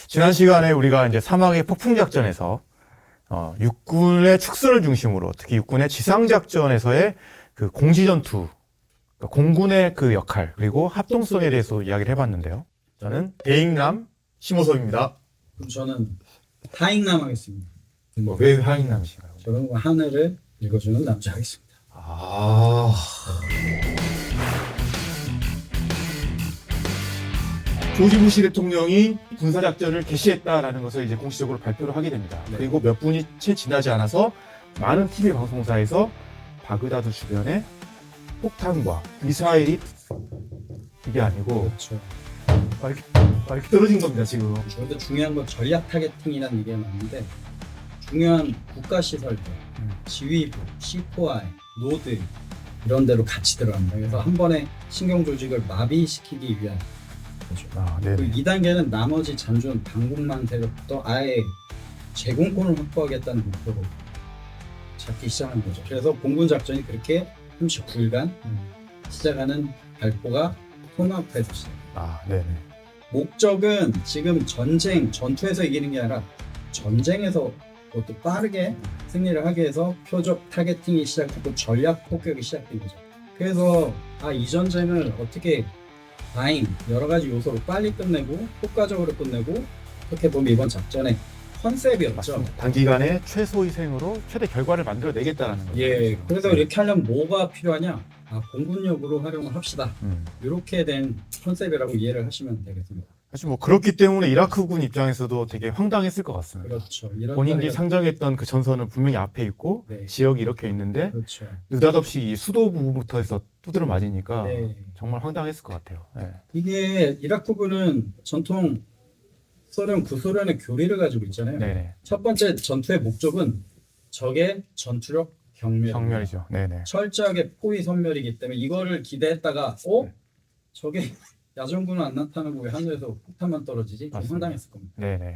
지난 시간에 우리가 이제 사막의 폭풍 작전에서 육군의 축선을 중심으로 특히 육군의 지상 작전에서의 그 공지 전투, 그러니까 공군의 그 역할 그리고 합동성에 대해서 이야기를 해봤는데요. 저는 대익남 심호섭입니다. 그럼 저는 하익남 하겠습니다. 왜 하익남이신가요? 저는 하늘을 읽어주는 남자 하겠습니다. 아. 조지 부시 대통령이 군사작전을 개시했다라는 것을 이제 공식적으로 발표를 하게 됩니다. 네. 그리고 몇 분이 채 지나지 않아서 많은 TV 방송사에서 바그다드 주변에 폭탄과 미사일이 이게 아니고 그렇죠. 이렇게 떨어진 겁니다, 지금. 저희도 중요한 건 전략 타겟팅이라는 얘기가 나오는데 중요한 국가 시설들, 지휘부, C4I, 노드 이런 데로 같이 들어갑니다. 그래서 한 번에 신경 조직을 마비시키기 위한 거죠. 아, 네. 그리고 2단계는 나머지 잔존 방공망 세력부터 아예 제공권을 확보하겠다는 목표로 잡기 시작한 거죠. 그래서 공군 작전이 그렇게 39일간 시작하는 발표가 통합해졌어요. 아, 네네. 목적은 지금 전투에서 이기는 게 아니라 전쟁에서 그것도 빠르게 승리를 하기 위해서 표적 타겟팅이 시작됐고 전략 폭격이 시작된 거죠. 그래서 이 전쟁을 어떻게 여러 가지 요소로 빨리 끝내고 효과적으로 끝내고 어떻게 보면 이번 작전의 컨셉이었죠. 맞습니다. 단기간에 최소 희생으로 최대 결과를 만들어내겠다라는 거죠. 예, 그래서 이렇게 하려면 뭐가 필요하냐? 공군력으로 활용을 합시다. 이렇게 된 컨셉이라고 이해를 하시면 되겠습니다. 사실 뭐 그렇기 때문에 이라크군 입장에서도 되게 황당했을 것 같습니다. 그렇죠. 이런 본인들이 자리가- 상정했던 그 전선은 분명히 앞에 있고 네. 지역이 이렇게 있는데 그렇죠. 느닷없이 이 수도 부분부터 해서 두드려 맞으니까 네. 정말 황당했을 것 같아요. 네. 이게 이라크군은 전통 소련, 구소련의 교리를 가지고 있잖아요. 네네. 첫 번째 전투의 목적은 적의 전투력 경멸. 정멸이죠. 네네. 철저하게 포위 선멸이기 때문에 이거를 기대했다가 저게 야전군은 안 나타나고 왜 하늘에서 폭탄만 떨어지지? 좀 맞습니다. 황당했을 겁니다. 네네.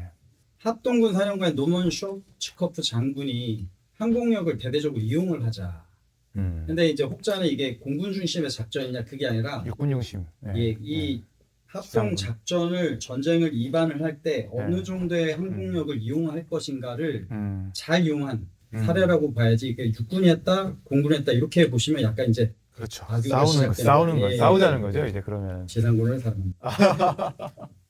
합동군 사령관 노먼 쇼츠커프 장군이 항공력을 대대적으로 이용을 하자. 근데 이제 혹자는 이게 공군 중심의 작전이냐 그게 아니라 육군 중심. 네. 이 합동 작전을 전쟁을 이반을 할 때 어느 네. 정도의 항공력을 이용할 것인가를 음. 잘 이용한 사례라고 봐야지. 이게 육군이 했다, 공군이 했다 이렇게 보시면 약간 이제 그렇죠. 악유가 싸우는 거, 예, 싸우자는 예. 거죠. 이제 그러면 지상군을 사랑합니다.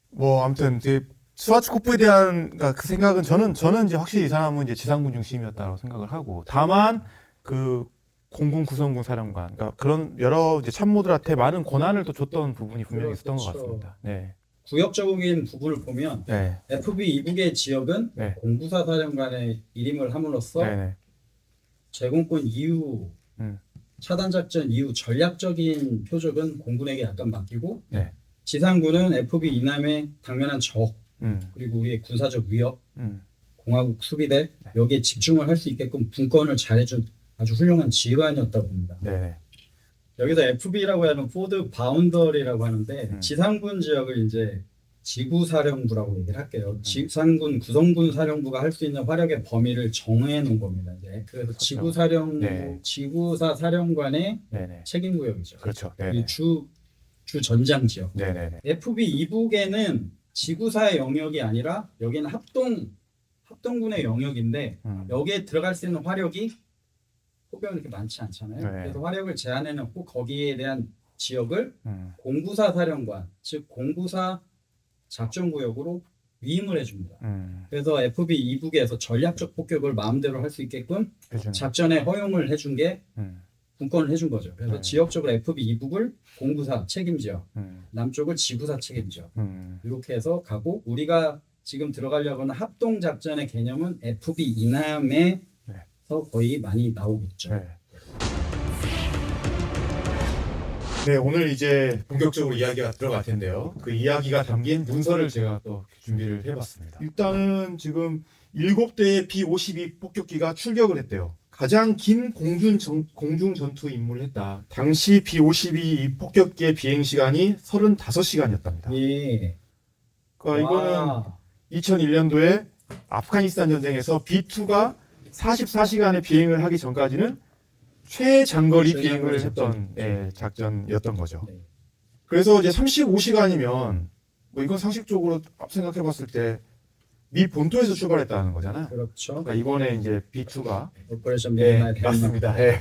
뭐 아무튼 이제 스와츠코프에 대한 그러니까 그 생각은 저는 이제 확실히 이 사람은 이제 지상군 중심이었다고 생각을 하고 다만 그 공군 구성군 사령관 그러니까 그런 여러 이제 참모들한테 많은 권한을 또 줬던 부분이 분명히 있었던 것 그렇죠. 같습니다. 네. 구역적인 부분을 보면 네. FB 이북의 지역은 네. 공구사 사령관의 일임을 함으로써 네네. 제공권 이후 차단 작전 이후 전략적인 표적은 공군에게 약간 맡기고 네. 지상군은 FB 이남의 당면한 적 그리고 우리의 군사적 위협 공화국 수비대 여기에 집중을 할 수 있게끔 분권을 잘해준 아주 훌륭한 지휘관이었다고 봅니다. 네네. 여기서 FB라고 하는 포드 바운더리라고 하는데 지상군 지역을 이제 지구사령부라고 얘기를 할게요. 지상군 구성군 사령부가 할 수 있는 화력의 범위를 정해 놓은 겁니다. 이제 그래서 그렇죠. 지구사령부, 네. 지구사 사령관의 네네. 책임 구역이죠. 그렇죠. 이 네네. 주 전장 지역. 네네네. FB 이북에는 지구사의 영역이 아니라 여기는 합동군의 영역인데 여기에 들어갈 수 있는 화력이 포병이 이렇게 많지 않잖아요. 네. 그래서 화력을 제한해 놓고 거기에 대한 지역을 공구사 공구사 사령관, 즉 공구사 작전구역으로 위임을 해줍니다. 그래서 FB 이북에서 전략적 폭격을 마음대로 할 수 있게끔 작전에 허용을 해준 게 분권을 해준 거죠. 그래서 네. 지역적으로 FB 이북을 공구사 책임지역, 남쪽을 지구사 책임지역 이렇게 해서 가고 우리가 지금 들어가려고 하는 합동 작전의 개념은 FB 이남에서 거의 많이 나오겠죠. 네. 네, 오늘 이제 본격적으로 이야기가 들어갈 텐데요. 그 이야기가 담긴 문서를 제가 또 준비를 해봤습니다. 일단은 지금 7대의 B-52 폭격기가 출격을 했대요. 가장 긴 공중 전투 임무를 했다. 당시 B-52 폭격기의 비행 시간이 35시간이었답니다. 예. 그러니까 이거는 와. 2001년도에 아프가니스탄 전쟁에서 B2가 44시간의 비행을 하기 전까지는 최장거리 비행을 했던 작전이었던 거죠. 네. 그래서 이제 35시간이면 뭐 이건 상식적으로 생각해 봤을 때 미 본토에서 출발했다는 거잖아. 그렇죠. 그러니까 이번에 이제 B2가 오퍼레이션 예, 미드나잇 맞습니다. 예.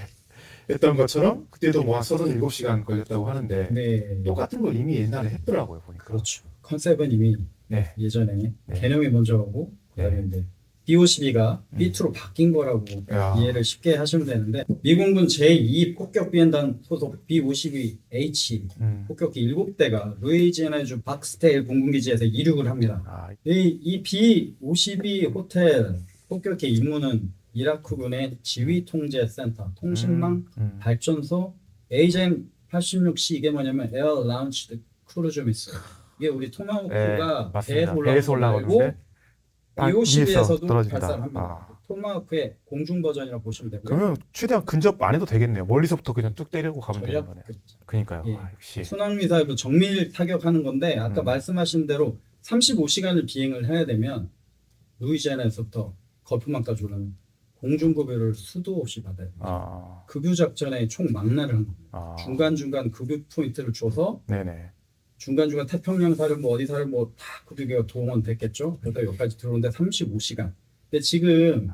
했던 것처럼 그때도 뭐 한 37시간 걸렸다고 하는데 네. 똑같은 걸 이미 옛날에 했더라고요 보니까. 그렇죠. 컨셉은 이미 네. 예전에 네. 개념이 먼저 오고 그다음에 네. 이제 B52가 B2로 바뀐 거라고 야. 이해를 쉽게 하시면 되는데 미군군 제2 폭격 비행단 소속 B52H 폭격기 7대가 루이지애나주 박스테일 공군기지에서 이륙을 합니다. 아, 이 B52 호텔 폭격기 임무는 이라크군의 지휘통제센터, 통신망, 발전소, AGM 86C 이게 뭐냐면 에어 라운치드 크루즈 미사일. 이게 우리 토마호크가 맞습니다. 배에서 배에서 올라오고 올라오는데 딱 위에서 B52에서도 떨어진다. 발사합니다. 아. 토마호크의 공중 버전이라고 보시면 되고요. 그러면 최대한 근접 안 해도 되겠네요. 멀리서부터 그냥 뚝 때리고 가면 되는 전략 거네요. 그러니까요. 예. 아, 역시. 순항 미사일로 정밀 타격하는 건데 아까 말씀하신 대로 35시간을 비행을 해야 되면 루이지애나에서부터 거푸만까지 올라면 공중급여를 수도 없이 받아야 돼요. 아, 급유 작전에 총 망라를 한 겁니다. 아, 중간중간 급유 포인트를 줘서 네네. 중간중간 태평양 사령부 어디 사령부 다 급유기가 동원됐겠죠. 그러다 여기까지 들어오는데 35시간. 근데 지금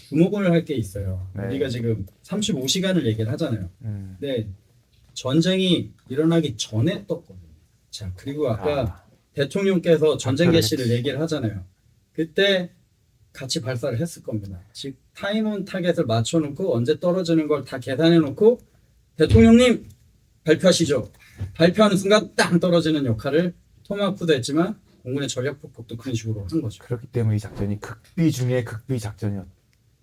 주목을 할 게 있어요. 네. 우리가 지금 35시간을 얘기를 하잖아요. 음. 근데 전쟁이 일어나기 전에 떴거든요. 자, 그리고 아까 대통령께서 전쟁 발표를 개시를 했지. 얘기를 하잖아요. 그때 같이 발사를 했을 겁니다. 즉 타임온 타겟을 맞춰놓고 언제 떨어지는 걸 다 계산해놓고 대통령님 발표하시죠. 발표하는 순간 땅 떨어지는 역할을 토마호크도 했지만 공군의 전략 폭격도 그런 식으로 한 거죠. 그렇기 때문에 이 작전이 극비 중에 극비 작전이었던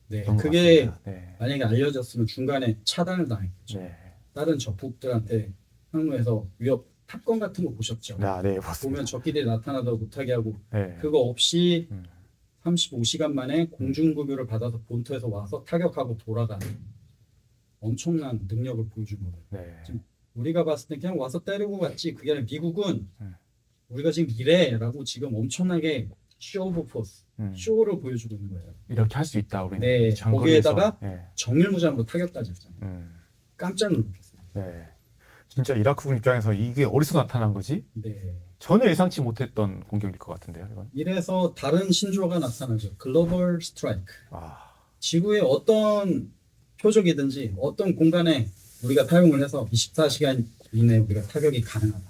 네, 것 그게 같습니다. 네. 만약에 알려졌으면 중간에 차단을 당했겠죠. 네. 다른 적국들한테 항로에서 위협 탑건 같은 거 보셨죠? 아, 네, 맞습니다. 보면 적기들이 나타나도 못하게 하고 네. 그거 없이 음. 35시간 만에 공중급유를 받아서 본토에서 와서 타격하고 돌아가는 엄청난 능력을 보여준 거예요. 네. 지금 우리가 봤을 때 그냥 와서 때리고 갔지 그게 아니라 미국은 음. 우리가 지금 이래라고 지금 엄청나게 쇼 오브 포스, 쇼를 보여주고 있는 거예요. 이렇게 할 수 있다 우리는. 네, 장거리에서. 거기에다가 네. 정밀무장으로 타격까지 했잖아요. 깜짝 놀랐어요. 네. 진짜 이라크군 입장에서 이게 어디서 나타난 거지? 네. 전혀 예상치 못했던 공격일 것 같은데요, 이건. 이래서 다른 신조어가 나타나죠. 글로벌 스트라이크. 아, 지구의 어떤 표적이든지 어떤 공간에 우리가 타용을 해서 24시간 이내에 우리가 타격이 가능하다.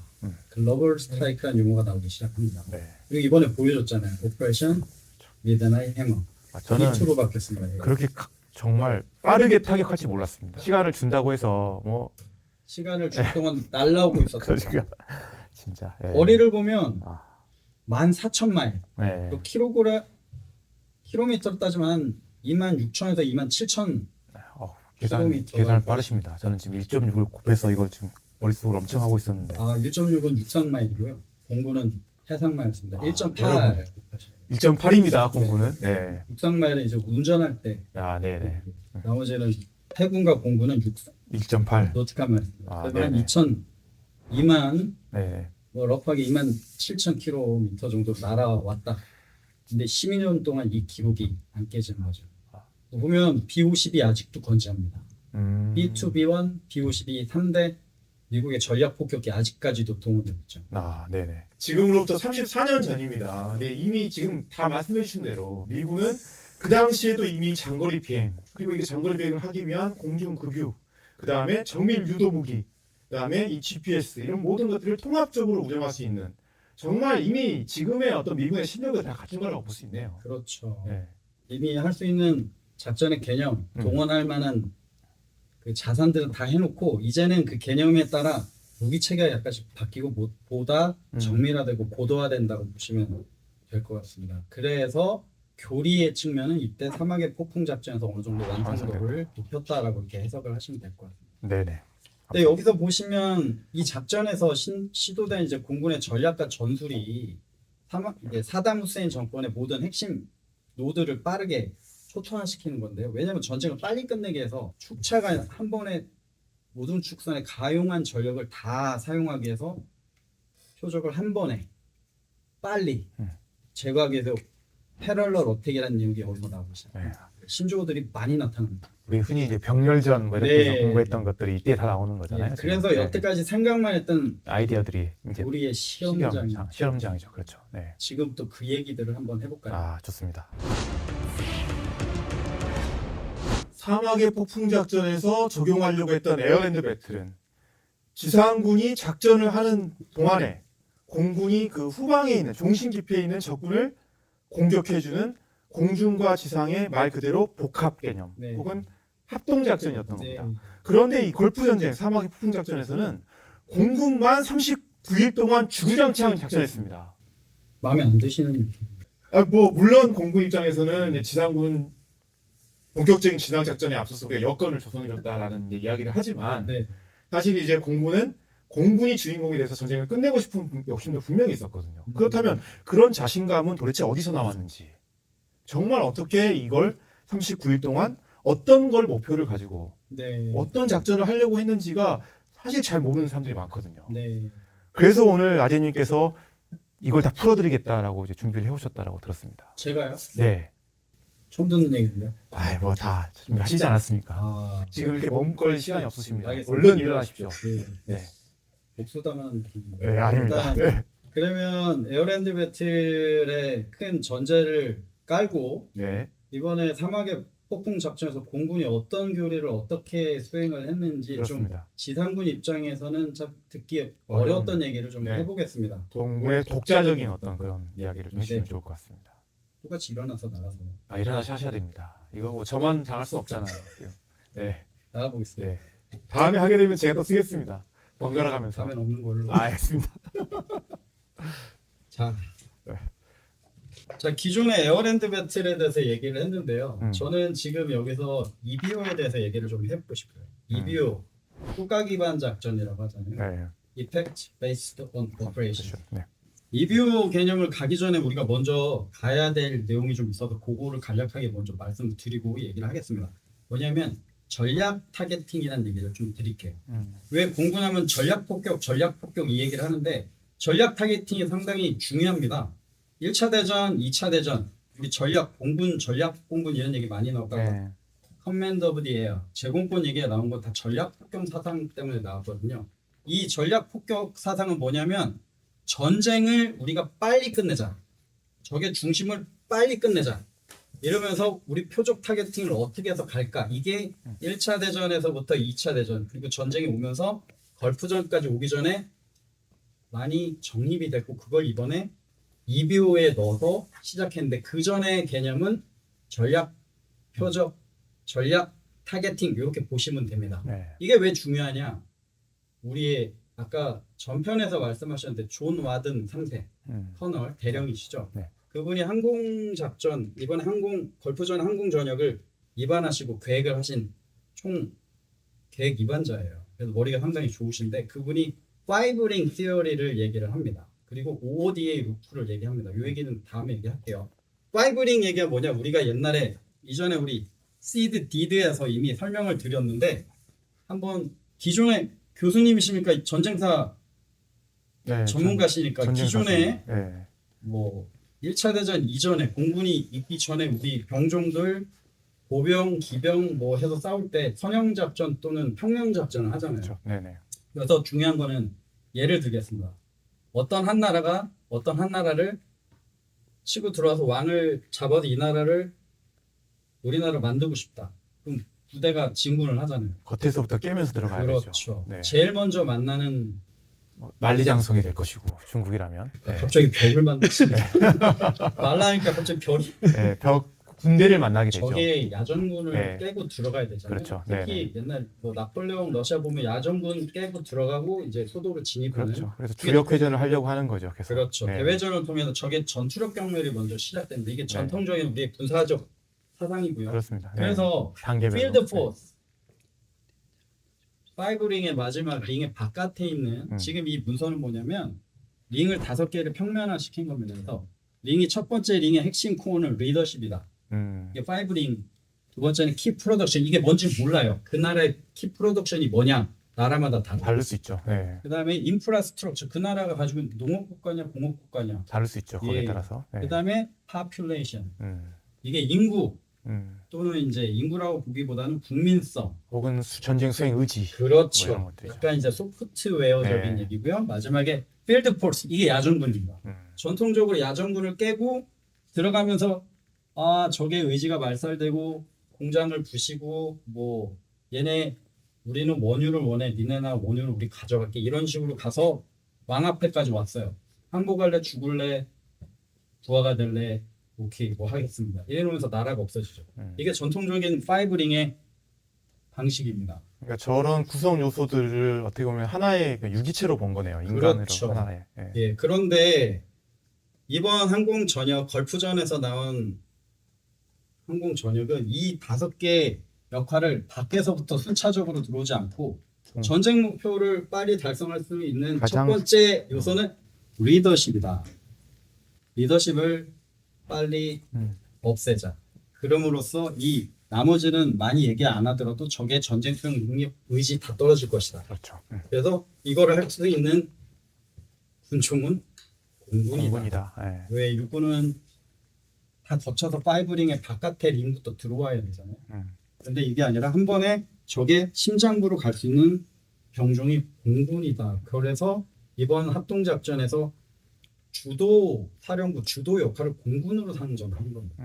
글로벌 스트라이크라는 용어가 나오기 시작합니다. 네. 그리고 이번에 보여줬잖아요. 오퍼레이션 미드나잇 해머. 아, 저는 B2로 바뀌었습니다. 예. 그렇게 정말 빠르게 타격할지 몰랐습니다. 시간을 준다고 해서 뭐 시간을 줄 동안 날라오고 있었어요. 그러니까 진짜. 예. 거리를 보면 아. 14,000마일. 네. 또 킬로미터로 따지면 한 26,000에서 27,000 킬로미터가- 계산 빠르십니다. 저는 지금 1.6을 곱해서 이거 지금 머릿속으로 엄청 하고 있었는데 1.6은 육상마일이고요. 공군은 해상마일입니다. 아, 1.8. 1.8입니다. 공군은. 네. 육상마일은 이제 운전할 때 아, 네네. 나머지는 해군과 공군은 1.8. 노티카 마일입니다. 아, 그러면 한 네네. 2만 네. 뭐 러프하게 2만 7천 킬로미터 정도 날아왔다. 근데 12년 동안 이 기록이 안 깨지는 거죠. 보면 B-52 아직도 건재합니다. B-2, B-1, B-52 3대 미국의 전략 폭격기 아직까지도 동원되고 있죠. 아, 네네. 지금으로부터 34년 전입니다. 네, 이미 지금 다 말씀해 주신 대로 미국은 그 당시에도 이미 장거리 비행, 그리고 이게 장거리 비행을 하기 위한 공중 급유, 그 다음에 정밀 유도 무기, 그 다음에 이 GPS 이런 모든 것들을 통합적으로 운영할 수 있는 정말 이미 지금의 어떤 미국의 실력을 다 갖춘 거라고 볼 수 있네요. 그렇죠. 네. 이미 할 수 있는 작전의 개념, 동원할 만한 그 자산들은 다 해놓고 이제는 그 개념에 따라 무기 체계가 약간씩 바뀌고 보다 정밀화되고 고도화된다고 보시면 될 것 같습니다. 그래서 교리의 측면은 이때 사막의 폭풍 작전에서 어느 정도 완성도를 높였다라고 이렇게 해석을 하시면 될 것 같습니다. 네네. 근데 여기서 보시면 이 작전에서 시도된 이제 공군의 전략과 전술이 이제 사담 후세인 정권의 모든 핵심 노드를 빠르게 초토화시키는 건데요. 왜냐하면 전쟁을 빨리 끝내기 위해서 축차가 한 번에 모든 축선에 가용한 전력을 다 사용하기 위해서 표적을 한 번에 빨리 제거하기 위해서 패럴럴 어택이라는 내용이 여기서 나오고 있어요. 네. 신조어들이 많이 나타납니다. 우리 흔히 이제 병렬전 뭐 이렇게 네. 해서 공부했던 것들이 이때 다 나오는 거잖아요. 예, 지금. 그래서 네. 여태까지 생각만 했던 아이디어들이 이제 우리의 시험장 실험장이죠. 그렇죠. 네. 지금 또 그 얘기들을 한번 해볼까요? 아, 좋습니다. 사막의 폭풍 작전에서 적용하려고 했던 에어랜드 배틀은 지상군이 작전을 하는 동안에 공군이 그 후방에 있는 중심 지표에 있는 적군을 공격해주는 공중과 지상의 말 그대로 복합 개념 네. 혹은 합동 작전이었던 네. 겁니다. 그런데 이 걸프 전쟁 사막의 폭풍 작전에서는 공군만 39일 동안 주구장창 작전했습니다. 마음에 안 드시는 뭐 물론 공군 입장에서는 이제 지상군 본격적인 진화 작전에 앞서서 우리가 여건을 조성해줬다라는 이야기를 하지만 네. 사실 이제 공군이 주인공이 돼서 전쟁을 끝내고 싶은 욕심도 분명히 있었거든요. 그렇다면 그런 자신감은 도대체 어디서 나왔는지, 정말 어떻게 이걸 39일 동안 어떤 걸 목표를 가지고 네. 어떤 작전을 하려고 했는지가 사실 잘 모르는 사람들이 많거든요. 네. 그래서 오늘 아재님께서 이걸 다 풀어드리겠다라고 이제 준비를 해오셨다라고 들었습니다. 제가요? 네. 처음 듣는 얘기인데요. 뭐 다 준비하시지 않았습니까? 아, 지금 이렇게 머뭇거릴 시간이 없으십니다. 알겠습니다. 얼른 일어나십시오. 네. 네. 복수당한 네, 아닙니다. 일단 네. 그러면 에어랜드 배틀의 큰 전제를 깔고 네. 이번에 사막의 폭풍 작전에서 공군이 어떤 교리를 어떻게 수행을 했는지 좀 그렇습니다. 지상군 입장에서는 참 듣기 어려운, 어려웠던 얘기를 좀 네. 해보겠습니다. 동물의 독자적인 어떤 그런 이야기를 좀 해주시면 네. 좋을 것 같습니다. 똑같이 일어나서 나가서 일어나서 하셔야 됩니다. 이거 뭐 저만 당할 수 없잖아요. 지금. 네. 나가보겠습니다. 네. 다음에 하게 되면 제가 또 쓰겠습니다. 번갈아 가면서. 다음엔 없는 걸로. 알겠습니다. 자, 네. 자 기존의 에어랜드 배틀에 대해서 얘기를 했는데요. 저는 저는 지금 여기서 EBO에 대해서 얘기를 좀 해보고 싶어요. EBO 효과 기반 작전이라고 하잖아요. 네. Effect Based on Operation. 그렇죠. 네. EBO 개념을 가기 전에 우리가 먼저 가야 될 내용이 좀 있어서 그거를 간략하게 먼저 말씀을 드리고 얘기를 하겠습니다. 뭐냐면 전략 타겟팅이라는 얘기를 좀 드릴게요. 왜 공군하면 전략 폭격 이 얘기를 하는데 전략 타겟팅이 상당히 중요합니다. 1차 대전, 2차 대전, 우리 전략 공군 이런 얘기 많이 나올까요? 네. 커맨드 오브 디 에어, 제공권 얘기가 나온 거 다 전략 폭격 사상 때문에 나왔거든요. 이 전략 폭격 사상은 뭐냐면 전쟁을 우리가 빨리 끝내자. 적의 중심을 빨리 끝내자. 이러면서 우리 표적 타겟팅을 어떻게 해서 갈까? 이게 1차 대전에서부터 2차 대전 그리고 전쟁이 오면서 걸프전까지 오기 전에 많이 정립이 됐고 그걸 이번에 EBO에 넣어서 시작했는데 그 전의 개념은 전략 표적, 전략 타겟팅 이렇게 보시면 됩니다. 네. 이게 왜 중요하냐? 우리의 아까 전편에서 말씀하셨는데 존 와든 3세 커널 대령이시죠. 네. 그분이 항공작전 이번에 걸프전 항공 전역을 입안하시고 계획을 하신 총 계획 입안자예요. 그래서 머리가 상당히 좋으신데 그분이 5링 티어리를 얘기를 합니다. 그리고 OODA 루프를 얘기합니다. 이 얘기는 다음에 얘기할게요. 5링 얘기가 뭐냐? 우리가 옛날에 이전에 우리 시드 디드에서 이미 설명을 드렸는데 한번 기존에 교수님이시니까 전쟁사 네. 전문가시니까 전쟁사죠. 기존에 네. 뭐 1차 대전 이전에 공군이 있기 전에 우리 병종들 보병, 기병 뭐 해서 싸울 때 선형작전 또는 평령작전을 하잖아요. 그렇죠. 네네. 그래서 중요한 거는 예를 들겠습니다. 어떤 한 나라를 치고 들어와서 왕을 잡아서 이 나라를 우리나라를 만들고 싶다. 그럼 부대가 진군을 하잖아요. 겉에서부터 깨면서 들어가야 되죠. 그렇죠. 네. 제일 먼저 만나는 뭐 만리장성이 될 것이고 중국이라면. 네. 갑자기 벽을 만드시네. 말라니까 갑자기 벽이 네, 군대를 만나게 되죠. 적의 야전군을 네. 깨고 들어가야 되잖아요. 그렇죠. 특히 옛날 뭐 나폴레옹 러시아 보면 야전군 깨고 들어가고 이제 소도를 진입하는. 그렇죠. 그래서 주력 회전을 하려고 하는 거죠. 계속. 그렇죠. 네. 대회전을 통해서 적의 전투력 경멸이 먼저 시작됩니다. 이게 네. 전통적인 우리의 군사적 사상이고요. 그렇습니다. 네. 그래서 단계별로. 필드 포스 5링의 마지막 링의 바깥에 있는 지금 이 문서는 뭐냐면 링을 5개를 평면화시킨 겁니다. 그래서 링이 첫 번째 링의 핵심 코어는 리더십이다. 이게 5링 두 번째는 키 프로덕션 이게 뭔지 몰라요. 그 나라의 키 프로덕션이 뭐냐 나라마다 다를 수 있죠. 네. 그 다음에 인프라스트럭처 그 나라가 가지고 있는 농업국가냐 공업국가냐 다를 수 있죠. 거기에 예. 따라서. 네. 그 다음에 population 음. 이게 인구 또는 이제 인구라고 보기보다는 국민성. 혹은 전쟁 수행 의지. 뭐 이런 그렇죠. 것들이죠. 약간 이제 소프트웨어적인 네. 얘기고요. 마지막에 필드 포스 이게 야전군입니다. 전통적으로 야전군을 깨고 들어가면서 아 저게 의지가 말살되고 공장을 부시고 뭐 얘네 우리는 원유를 원해 니네나 원유를 우리 가져갈게 이런 식으로 가서 왕 앞에까지 왔어요. 항복할래 죽을래 부하가 될래 오케이 뭐 하겠습니다. 이러면서 나라가 없어지죠. 이게 전통적인 파이브링의 방식입니다. 그러니까 저런 구성 요소들을 어떻게 보면 하나의 그 유기체로 본 거네요. 인간으로 그렇죠. 하나의. 예. 예, 그런데 이번 항공 전역 걸프전에서 나온 항공 전역은 이 5개 역할을 밖에서부터 순차적으로 들어오지 않고 전쟁 목표를 빨리 달성할 수 있는 가장- 첫 번째 요소는 리더십이다. 리더십을 빨리 없애자. 그럼으로써 이 나머지는 많이 얘기 안 하더라도 적의 전쟁 수행 능력 의지 다 떨어질 것이다. 그렇죠. 그래서 이거를 할 수 있는 군총은 공군이다. 공군이다. 예. 왜 육군은 다 거쳐서 파이브링의 바깥에 링부터 들어와야 되잖아요. 근데 이게 아니라 한 번에 적의 심장부로 갈 수 있는 병종이 공군이다. 그래서 이번 합동작전에서 주도 사령부 주도 역할을 공군으로 상정한 겁니다.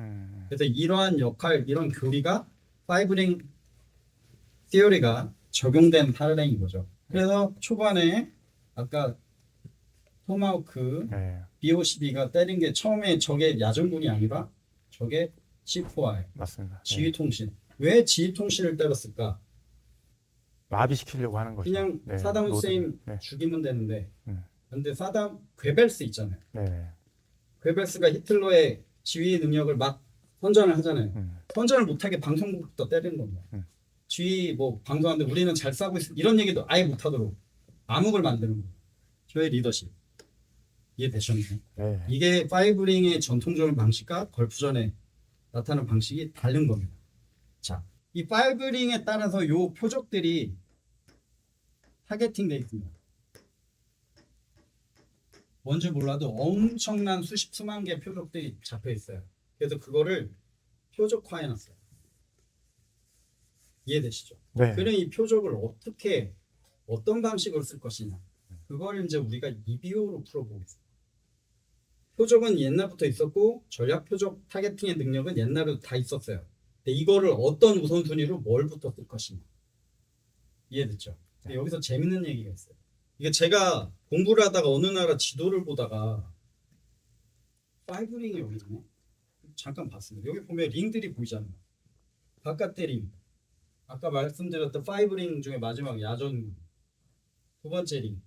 그래서 이러한 역할, 이런 교리가 파이브링 티어리가 적용된 사례인 거죠. 그래서 초반에 아까 토마호크 예. B-52가 때린 게 처음에 저게 야전군이 아니라 저게 C4I 맞습니다. 예. 지휘통신. 왜 지휘통신을 때렸을까? 마비시키려고 하는 거죠. 그냥 네, 사담 후세인 노드. 네. 죽이면 되는데 음. 근데 사담 괴벨스 있잖아요. 네. 괴벨스가 히틀러의 지휘 능력을 막 선전을 하잖아요. 음. 선전을 못하게 방송국부터 때리는 겁니다. 음. 지휘 뭐 방송하는데 우리는 잘 싸고 있어 이런 얘기도 아예 못하도록 암흑을 만드는 거예요. 저의 리더십 이해되셨나요? 네. 이게 파이브링의 전통적인 방식과 걸프전에 나타나는 방식이 다른 겁니다. 자, 이 파이브링에 따라서 요 표적들이 타겟팅 돼 있습니다. 뭔지 몰라도 엄청난 수만 개의 표적들이 잡혀 있어요. 그래서 그거를 표적화해 놨어요. 이해되시죠? 네. 그럼 이 표적을 어떻게 어떤 방식으로 쓸 것이냐 그걸 이제 우리가 EBO로 풀어보겠습니다. 표적은 옛날부터 있었고 전략 표적 타겟팅의 능력은 옛날에도 다 있었어요. 근데 이거를 어떤 우선순위로 뭘부터 쓸 것이냐 이해됐죠? 근데 여기서 재밌는 얘기가 있어요. 이게 제가 공부를 하다가 어느 나라 지도를 보다가 파이브링이 여기 있네. 잠깐 봤습니다. 여기 보면 링들이 보이잖아요. 바깥에 링. 아까 말씀드렸던 파이브링 중에 마지막 야전 두 번째 링,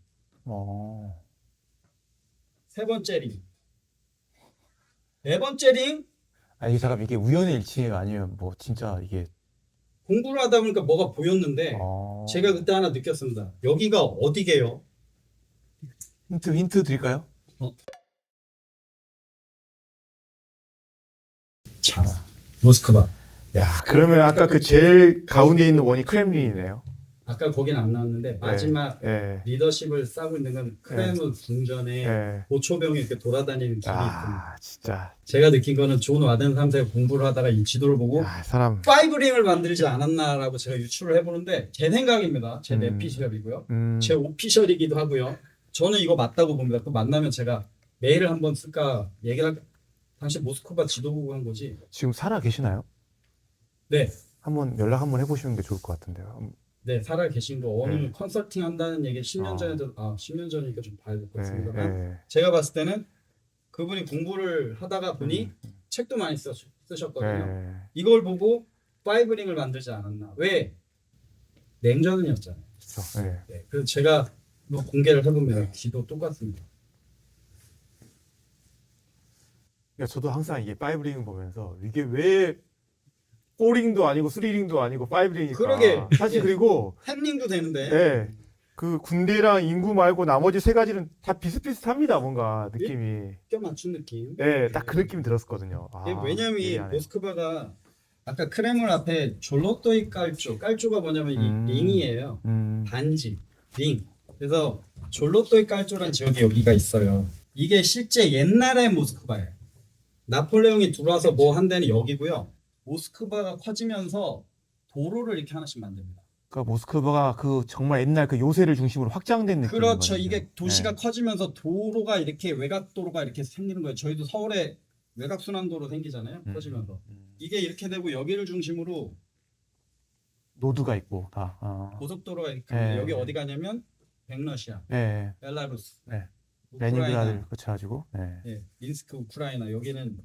세 번째 링, 네 번째 링. 아니 잠깐 이게 우연의 일치예요? 아니면 뭐 진짜 이게 공부를 하다 보니까 뭐가 보였는데 제가 그때 하나 느꼈습니다. 여기가 어디게요? 힌트 드릴까요? 자, 모스크바. 야, 그러면 아까 그 제일 가운데 있는 원이 크렘린이네요. 아까 거긴 안 나왔는데 마지막 예. 리더십을 싸고 있는 건 크렘린 궁전에 예. 보초병이 이렇게 돌아다니는 길이 있습니다. 아, 진짜. 제가 느낀 거는 존 와덴 3세가 공부를 하다가 이 지도를 보고 야, 사람. 파이브링을 만들지 않았나라고 제가 유추를 해보는데 제 생각입니다. 제 내피셜이고요. 제 오피셜이기도 하고요. 저는 이거 맞다고 봅니다. 또 만나면 제가 메일을 한번 쓸까 얘기를 당시 모스크바 지도 보고 한 거지. 지금 살아 계시나요? 네. 한번 연락 한번 해보시는 게 좋을 것 같은데요. 네, 살아 계신 거 오늘 네. 컨설팅 한다는 얘기 10년 전에도 10년 전이니까 좀 봐야 될 것 같습니다. 예. 제가 봤을 때는 그분이 공부를 하다가 보니 책도 많이 쓰셨거든요. 예. 이걸 보고 파이브링을 만들지 않았나. 왜? 냉전이었잖아요. 그렇죠. 예. 네, 그래서 제가 뭐 공개를 해보면 지도 똑같습니다. 그러니까 저도 항상 이게 파이브링 보면서 이게 왜 4링도 아니고 3링도 아니고 5링일까? 그러게. 사실 그리고 햄링도 되는데 예. 그 군대랑 인구 말고 나머지 세 가지는 다 비슷비슷합니다. 뭔가 느낌이. 껴 맞춘 느낌. 예, 딱 그 느낌이 들었거든요. 아, 왜냐면 이 이해하네. 모스크바가 아까 크렘을 앞에 졸로또이 깔조가 뭐냐면 이 링이에요. 반지, 링. 그래서 졸로또이 깔조란 지역이 여기가 있어요. 이게 실제 옛날의 모스크바예요. 나폴레옹이 들어와서 뭐 한 데는 여기고요. 모스크바가 커지면서 도로를 이렇게 하나씩 만듭니다. 그러니까 모스크바가 그 정말 옛날 그 요새를 중심으로 확장된 느낌. 그렇죠. 이게 도시가 커지면서 도로가 이렇게 외곽 도로가 이렇게 생기는 거예요. 저희도 서울에 외곽 순환도로 생기잖아요. 커지면서 이게 이렇게 되고 여기를 중심으로 노드가 있고 다. 고속도로가 이렇게 네. 여기 어디 가냐면 백러시아, 네. 벨라루스, 네. 우크라이나, 레닌그라드를 거쳐가지고. 네. 예, 민스크 우크라이나 여기는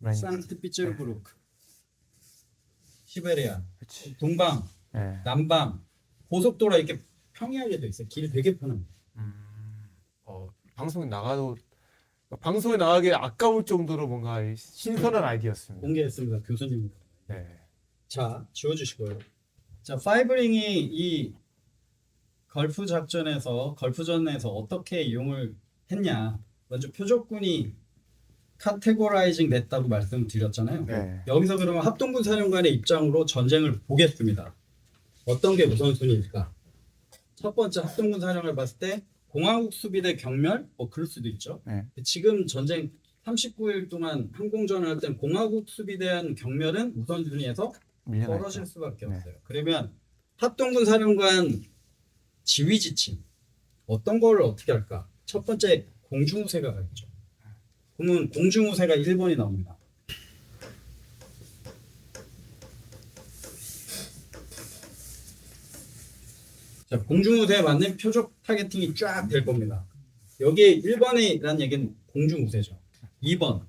레닌. 상트피츠부르크, 시베리아, 그렇지. 동방, 네. 남방 고속도로 이렇게 평이하게 돼 있어요. 길이 되게 편합니다. 방송에 나가도 방송에 나가기 아까울 정도로 뭔가 신선한 아이디어였습니다. 공개했습니다. 교수님. 네. 자, 지워주시고요. 자, 파이브링이 이 걸프 걸프전에서 어떻게 이용을 했냐. 먼저 표적군이 카테고라이징 됐다고 말씀드렸잖아요. 네. 여기서 그러면 합동군 사령관의 입장으로 전쟁을 보겠습니다. 어떤 게 우선순위일까? 첫 번째 합동군 사령을 봤을 때 공화국 수비대 경멸? 뭐 그럴 수도 있죠. 네. 지금 전쟁 39일 동안 항공전을 할 땐 공화국 수비대한 경멸은 우선순위에서 떨어질 수밖에 네. 없어요. 그러면 합동군 사령관 지휘 지침 어떤 걸 어떻게 할까? 첫 번째 공중우세가 가겠죠. 그러면 공중우세가 1번이 나옵니다. 자, 공중우세에 맞는 표적 타겟팅이 쫙 될 겁니다. 여기에 1번이라는 얘기는 공중우세죠. 2번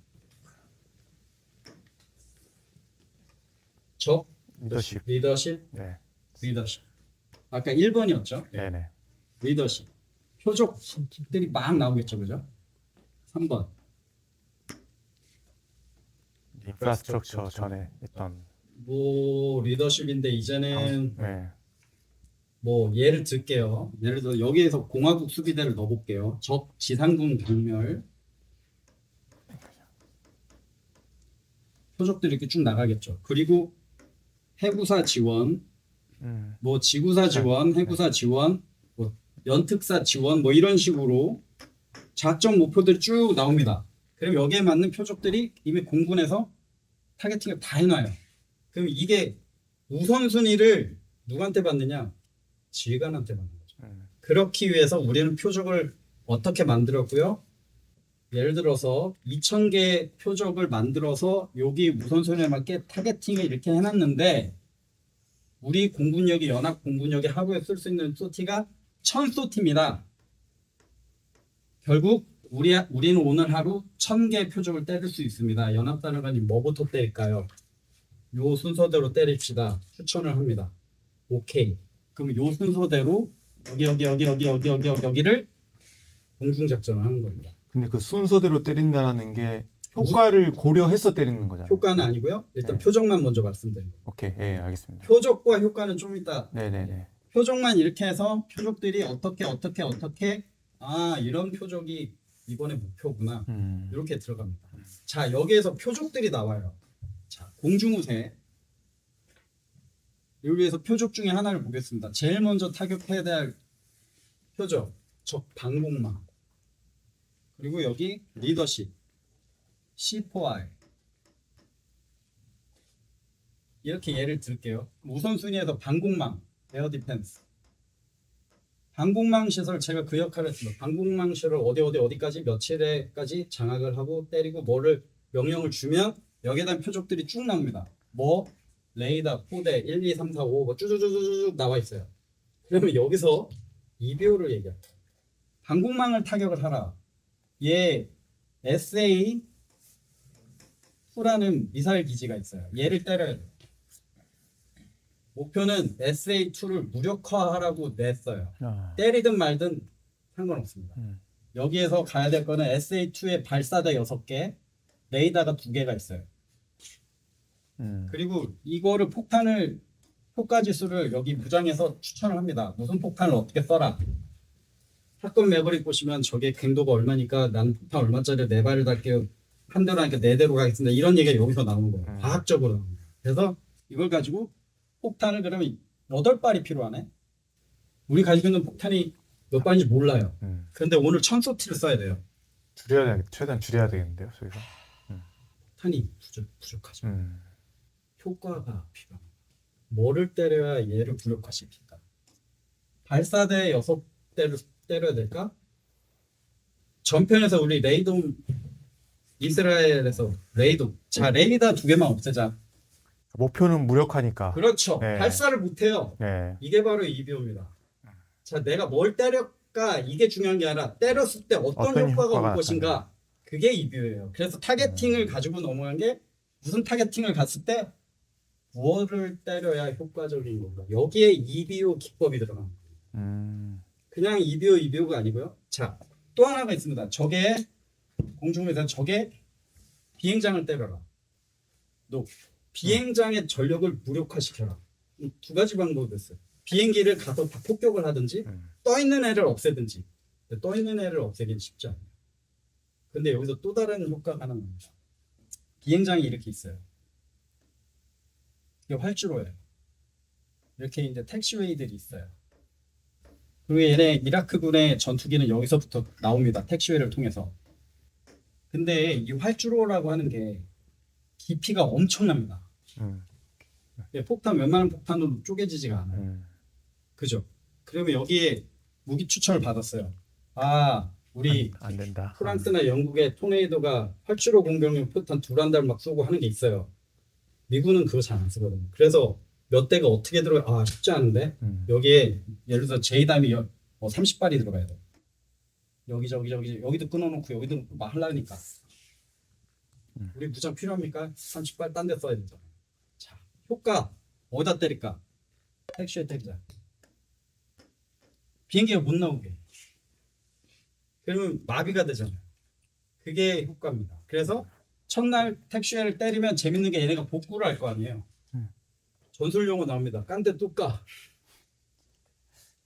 적 리더십. 리더십 네. 리더십. 아까 1번이었죠. 네네. 리더십. 표적들이 막 나오겠죠. 그죠? 3번. 인프라스트럭처 전에 했던. 뭐 리더십인데 이제는 네. 뭐 예를 들게요. 예를 들어 여기에서 공화국 수비대를 넣어볼게요. 적 지상군 경멸. 표적들이 이렇게 쭉 나가겠죠. 그리고 해구사 지원, 뭐 지구사 지원, 해구사 지원, 뭐 연특사 지원, 뭐 이런 식으로 작전 목표들이 쭉 나옵니다. 그럼 여기에 맞는 표적들이 이미 공군에서 타겟팅을 다 해놔요. 그럼 이게 우선순위를 누구한테 받느냐? 지휘관한테 받는 거죠. 그렇기 위해서 우리는 표적을 어떻게 만들었고요? 예를 들어서 2,000개 표적을 만들어서 여기 우선순위에 맞게 타겟팅을 이렇게 해놨는데 우리 공군력이 연합 공군력이 하루에 쓸 수 있는 소티가 1,000소티입니다. 결국 우리는 오늘 하루 1,000개 표적을 때릴 수 있습니다. 연합사령관이 뭐부터 때릴까요? 요 순서대로 때립시다. 추천을 합니다. 오케이. 그럼 요 순서대로 여기를 공중작전을 하는 겁니다. 근데 그 순서대로 때린다는 게 효과를 고려해서 때리는 거잖아요. 효과는 아니고요. 일단 네. 표적만 먼저 말씀드립니다. 오케이. 예, 알겠습니다. 표적과 효과는 좀 이따. 네네네. 표적만 이렇게 해서 표적들이 어떻게 이런 표적이 이번에 목표구나. 이렇게 들어갑니다. 자, 여기에서 표적들이 나와요. 자, 공중우세. 이를 위해서 표적 중에 하나를 보겠습니다. 제일 먼저 타격해야 될 표적, 적 방공망. 그리고 여기 리더십, C4I. 이렇게 예를 들게요. 우선순위에서 방공망, 에어 디펜스. 방공망 시설 제가 그 역할을 했습니다. 방공망 시설을 어디까지 며칠에까지 장악을 하고 때리고 뭐를 명령을 주면 여기에 대한 표적들이 쭉 나옵니다. 뭐 레이더, 포대 1, 2, 3, 4, 5 뭐 쭈쭈쭈쭈 나와 있어요. 그러면 여기서 이비호를 얘기할게요. 방공망을 타격을 하라. 얘 SA2라는 미사일 기지가 있어요. 얘를 때려야 돼요. 목표는 SA2를 무력화하라고 냈어요. 때리든 말든 상관없습니다. 여기에서 가야 될 거는 SA2의 발사대 6개, 레이더가 2개가 있어요. 그리고 이거를 폭가 지수를 여기 무장에서 추천을 합니다. 무슨 폭탄을 어떻게 써라. 사건 매버릭 보시면 저게 갱도가 얼마니까 난 폭탄 얼마짜리 4발을 달게요. 한 대로 하니까 4대로 가겠습니다. 이런 얘기가 여기서 나오는 거예요. 과학적으로 나옵니다. 그래서 이걸 가지고 폭탄을 그러면 8발이 필요하네. 우리 가지고 있는 폭탄이 몇 발인지 몰라요. 그런데 오늘 1,000소티를 써야 돼요. 최대한 줄여야 되겠는데요, 저희가. 폭탄이 부족하죠. 효과가 필요합니다. 뭐를 때려야 얘를 무력화시킬까? 발사대 6대를 때려야 될까? 전편에서 우리 레이돔 이스라엘에서 레이돔 자 레이더 2개만 없애자. 목표는 무력하니까. 그렇죠. 네. 발사를 못해요. 네. 이게 바로 이비호입니다. 자, 내가 뭘 때릴까 이게 중요한 게 아니라 때렸을 때 어떤 효과가 올 것인가 그게 이비호예요. 그래서 타겟팅을 가지고 넘어간 게 무슨 타겟팅을 갔을 때 무엇을 때려야 효과적인 건가. 여기에 이비호 기법이 들어갑니다. 그냥 이비호가 아니고요. 자, 또 하나가 있습니다. 적의 공중에서 적의 비행장을 때려라. 너 비행장의 전력을 무력화시켜라. 이 2가지 방법이 있어요. 비행기를 가서 다 폭격을 하든지 떠 있는 애를 없애든지. 근데 떠 있는 애를 없애기는 쉽지 않아요. 근데 여기서 또 다른 효과가 하나 나옵니다. 비행장이 이렇게 있어요. 이게 활주로예요. 이렇게 이제 택시웨이들이 있어요. 그리고 얘네 이라크군의 전투기는 여기서부터 나옵니다. 택시웨이를 통해서. 근데 이 활주로라고 하는 게 깊이가 엄청납니다. 폭탄 웬만한 폭탄으로 쪼개지지가 않아요. 그죠? 그러면 여기에 무기 추천을 받았어요. 아, 우리 안 된다. 프랑스나 영국의 토네이도가 활주로 공격용 포탄 2-1달 막 쏘고 하는 게 있어요. 미군은 그거 잘 안 쓰거든요. 그래서 몇 대가 어떻게 들어가? 아, 쉽지 않은데 여기에 예를 들어서 제이담이 30발이 들어가야 돼. 여기도 끊어놓고 여기도 막 하려니까 우리 무장 필요합니까? 30발 딴 데 써야 되잖아. 자, 효과 어디다 때릴까? 택시에 때리자. 비행기가 못 나오게. 그러면 마비가 되잖아요. 그게 효과입니다. 그래서 첫날 택시를 때리면 재밌는 게 얘네가 복구를 할 거 아니에요. 전술 용어 나옵니다. 깐데 뚜까.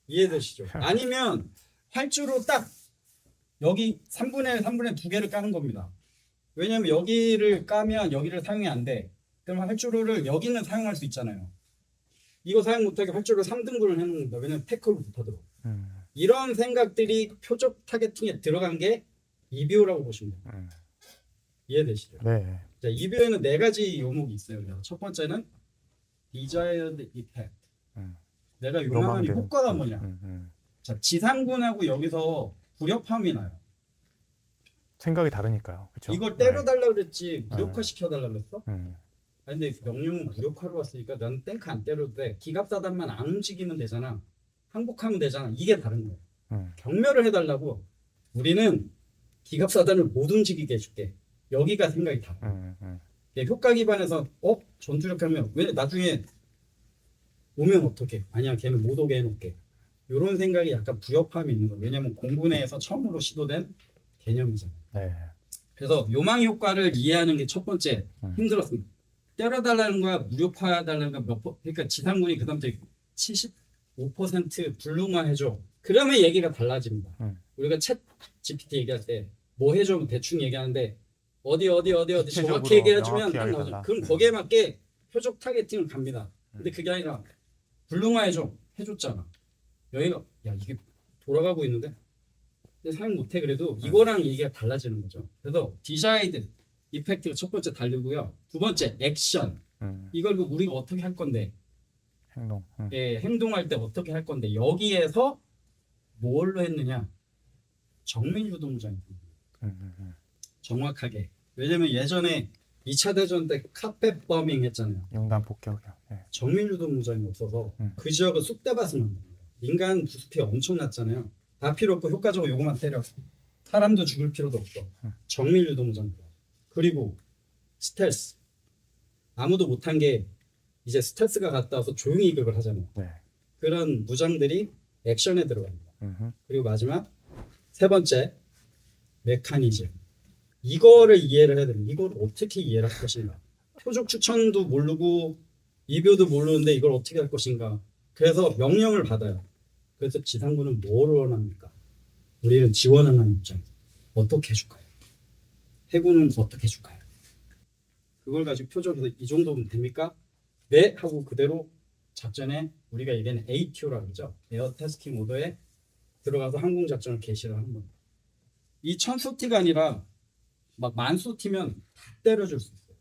이해되시죠? 아니면 활주로 딱 여기 3분의 2개를 까는 겁니다. 왜냐면 여기를 까면 여기를 사용이 안 돼. 그러면 활주로를 여기는 사용할 수 있잖아요. 이거 사용 못하게 활주로를 3등분을 해놓는 겁니다. 왜냐면 태클을 못하도록. 이런 생각들이 표적 타겟팅에 들어간 게 이비오라고 보시면 돼요. 이해되시죠? 네. 자, 이비오에는 4가지 요목이 있어요. 첫 번째는 desired effect. 내가 요망한 효과가 뭐냐. 자, 지상군하고 여기서 불협화음이 나요. 생각이 다르니까요. 그렇죠? 이걸 때려달라 그랬지 무력화시켜달라 그랬어? 네. 아니 근데 명령은 무력화로 왔으니까 나는 탱크 안 때려도 돼. 기갑사단만 안 움직이면 되잖아. 항복하면 되잖아. 이게 다른 거예요. 경멸을 해달라고. 우리는 기갑사단을 못 움직이게 해줄게. 여기가 생각이 달라. 효과 기반에서 전투력 하면 왜 나중에 오면 어떡해? 아니야 걔는 못 오게 해놓을게. 이런 생각이 약간 불협화음이 있는 거예요. 왜냐면 공군 내에서 처음으로 시도된 개념이잖아요. 네. 그래서 요망 효과를 이해하는 게 첫 번째 힘들었습니다. 때려달라는 거야 무력화해달라는 거야 그러니까 지상군이 그 다음부터 75% 불능화해줘. 그러면 얘기가 달라집니다. 우리가 챗 GPT 얘기할 때 뭐 해줘 대충 얘기하는데 어디 정확히 얘기해주면 딱 나오죠. 그럼 거기에 맞게 표적 타겟팅을 갑니다. 근데 그게 아니라 불능화해줘 해줬잖아. 여기가 야 이게 돌아가고 있는데 근데 사용 못해. 그래도 이거랑 얘기가 달라지는 거죠. 그래서 디자이드 이펙트가 첫 번째 달리고요. 두 번째 액션. 이걸 우리가 어떻게 할 건데 행동. 예, 행동할 때 어떻게 할 건데 여기에서 뭘로 했느냐 정밀 유도무장. 정확하게. 왜냐면 예전에 2차 대전 때 카펫 버밍 했잖아요. 용단 폭격이요. 네. 정밀 유도무장이 없어서 그 지역은 쑥대밭을 만듭니다. 인간 부수피 엄청 났잖아요. 다 필요 없고 효과적으로 요거만 때려. 사람도 죽을 필요도 없어. 정밀 유도무장. 그리고 스텔스. 아무도 못한 게 이제 스텔스가 갔다 와서 조용히 이격을 하잖아요. 네. 그런 무장들이 액션에 들어갑니다. 그리고 마지막 세 번째 메커니즘. 이거를 이해를 해야 됩니다. 이걸 어떻게 이해를 할 것인가. 표적 추천도 모르고 이교도 모르는데 이걸 어떻게 할 것인가. 그래서 명령을 받아요. 그래서 지상군은 뭘 원합니까? 우리는 지원하는 입장. 어떻게 해줄까요? 해군은 어떻게 해줄까요? 그걸 가지고 표적에서 이 정도면 됩니까? 네 하고 그대로 작전에 우리가 얘기하는 ATO라고 그러죠. 에어 태스킹 오더에 들어가서 항공 작전을 개시를 하는 겁니다. 이 1000소티가 아니라 막 10,000소티면 다 때려줄 수 있어요.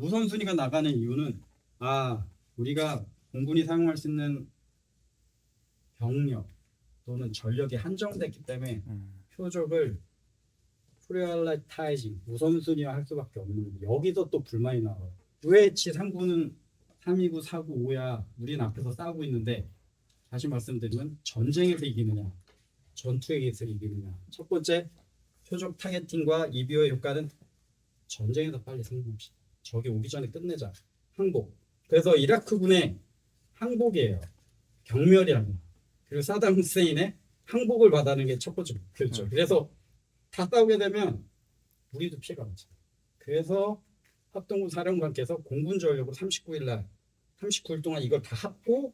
우선순위가 나가는 이유는 우리가 공군이 사용할 수 있는 병력 또는 전력이 한정됐기 때문에 표적을 프리얼라이타이징 우선순위화 할 수밖에 없는 거예요. 여기서 또 불만이 나와요. 왜 지3구는 329, 4구, 5야 우리는 앞에서 싸우고 있는데 다시 말씀드리면 전쟁에서 이기느냐 전투에서 이기느냐. 첫 번째 표적 타겟팅과 EBO의 효과는 전쟁에서 빨리 승리합시다. 적이 오기 전에 끝내자. 항복. 그래서 이라크군의 항복이에요. 경멸이랍니다. 그리고 사담 후세인의 항복을 받아는 게 첫 번째 목표죠. 그래서 다 싸우게 되면 우리도 피해가 많죠. 그래서 합동군 사령관께서 공군 전력으로 39일 날 39일 동안 이걸 다 합고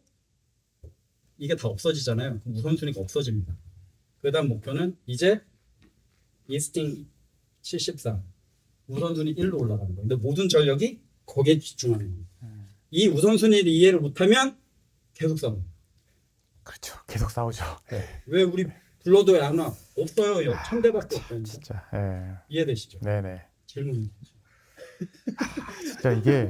이게 다 없어지잖아요. 우선순위가 없어집니다. 그 다음 목표는 이제 이스팅 73 우선순위 1로 올라가는 거예요. 근데 모든 전력이 거기에 집중하는 거예요. 이 우선순위를 이해를 못하면 계속 싸웁니다. 그렇죠. 계속 싸우죠. 예. 왜 우리 불러도 안 와? 없어요. 1000대밖에 없어요. 진짜. 예. 이해되시죠? 네네. 질문. 진짜 이게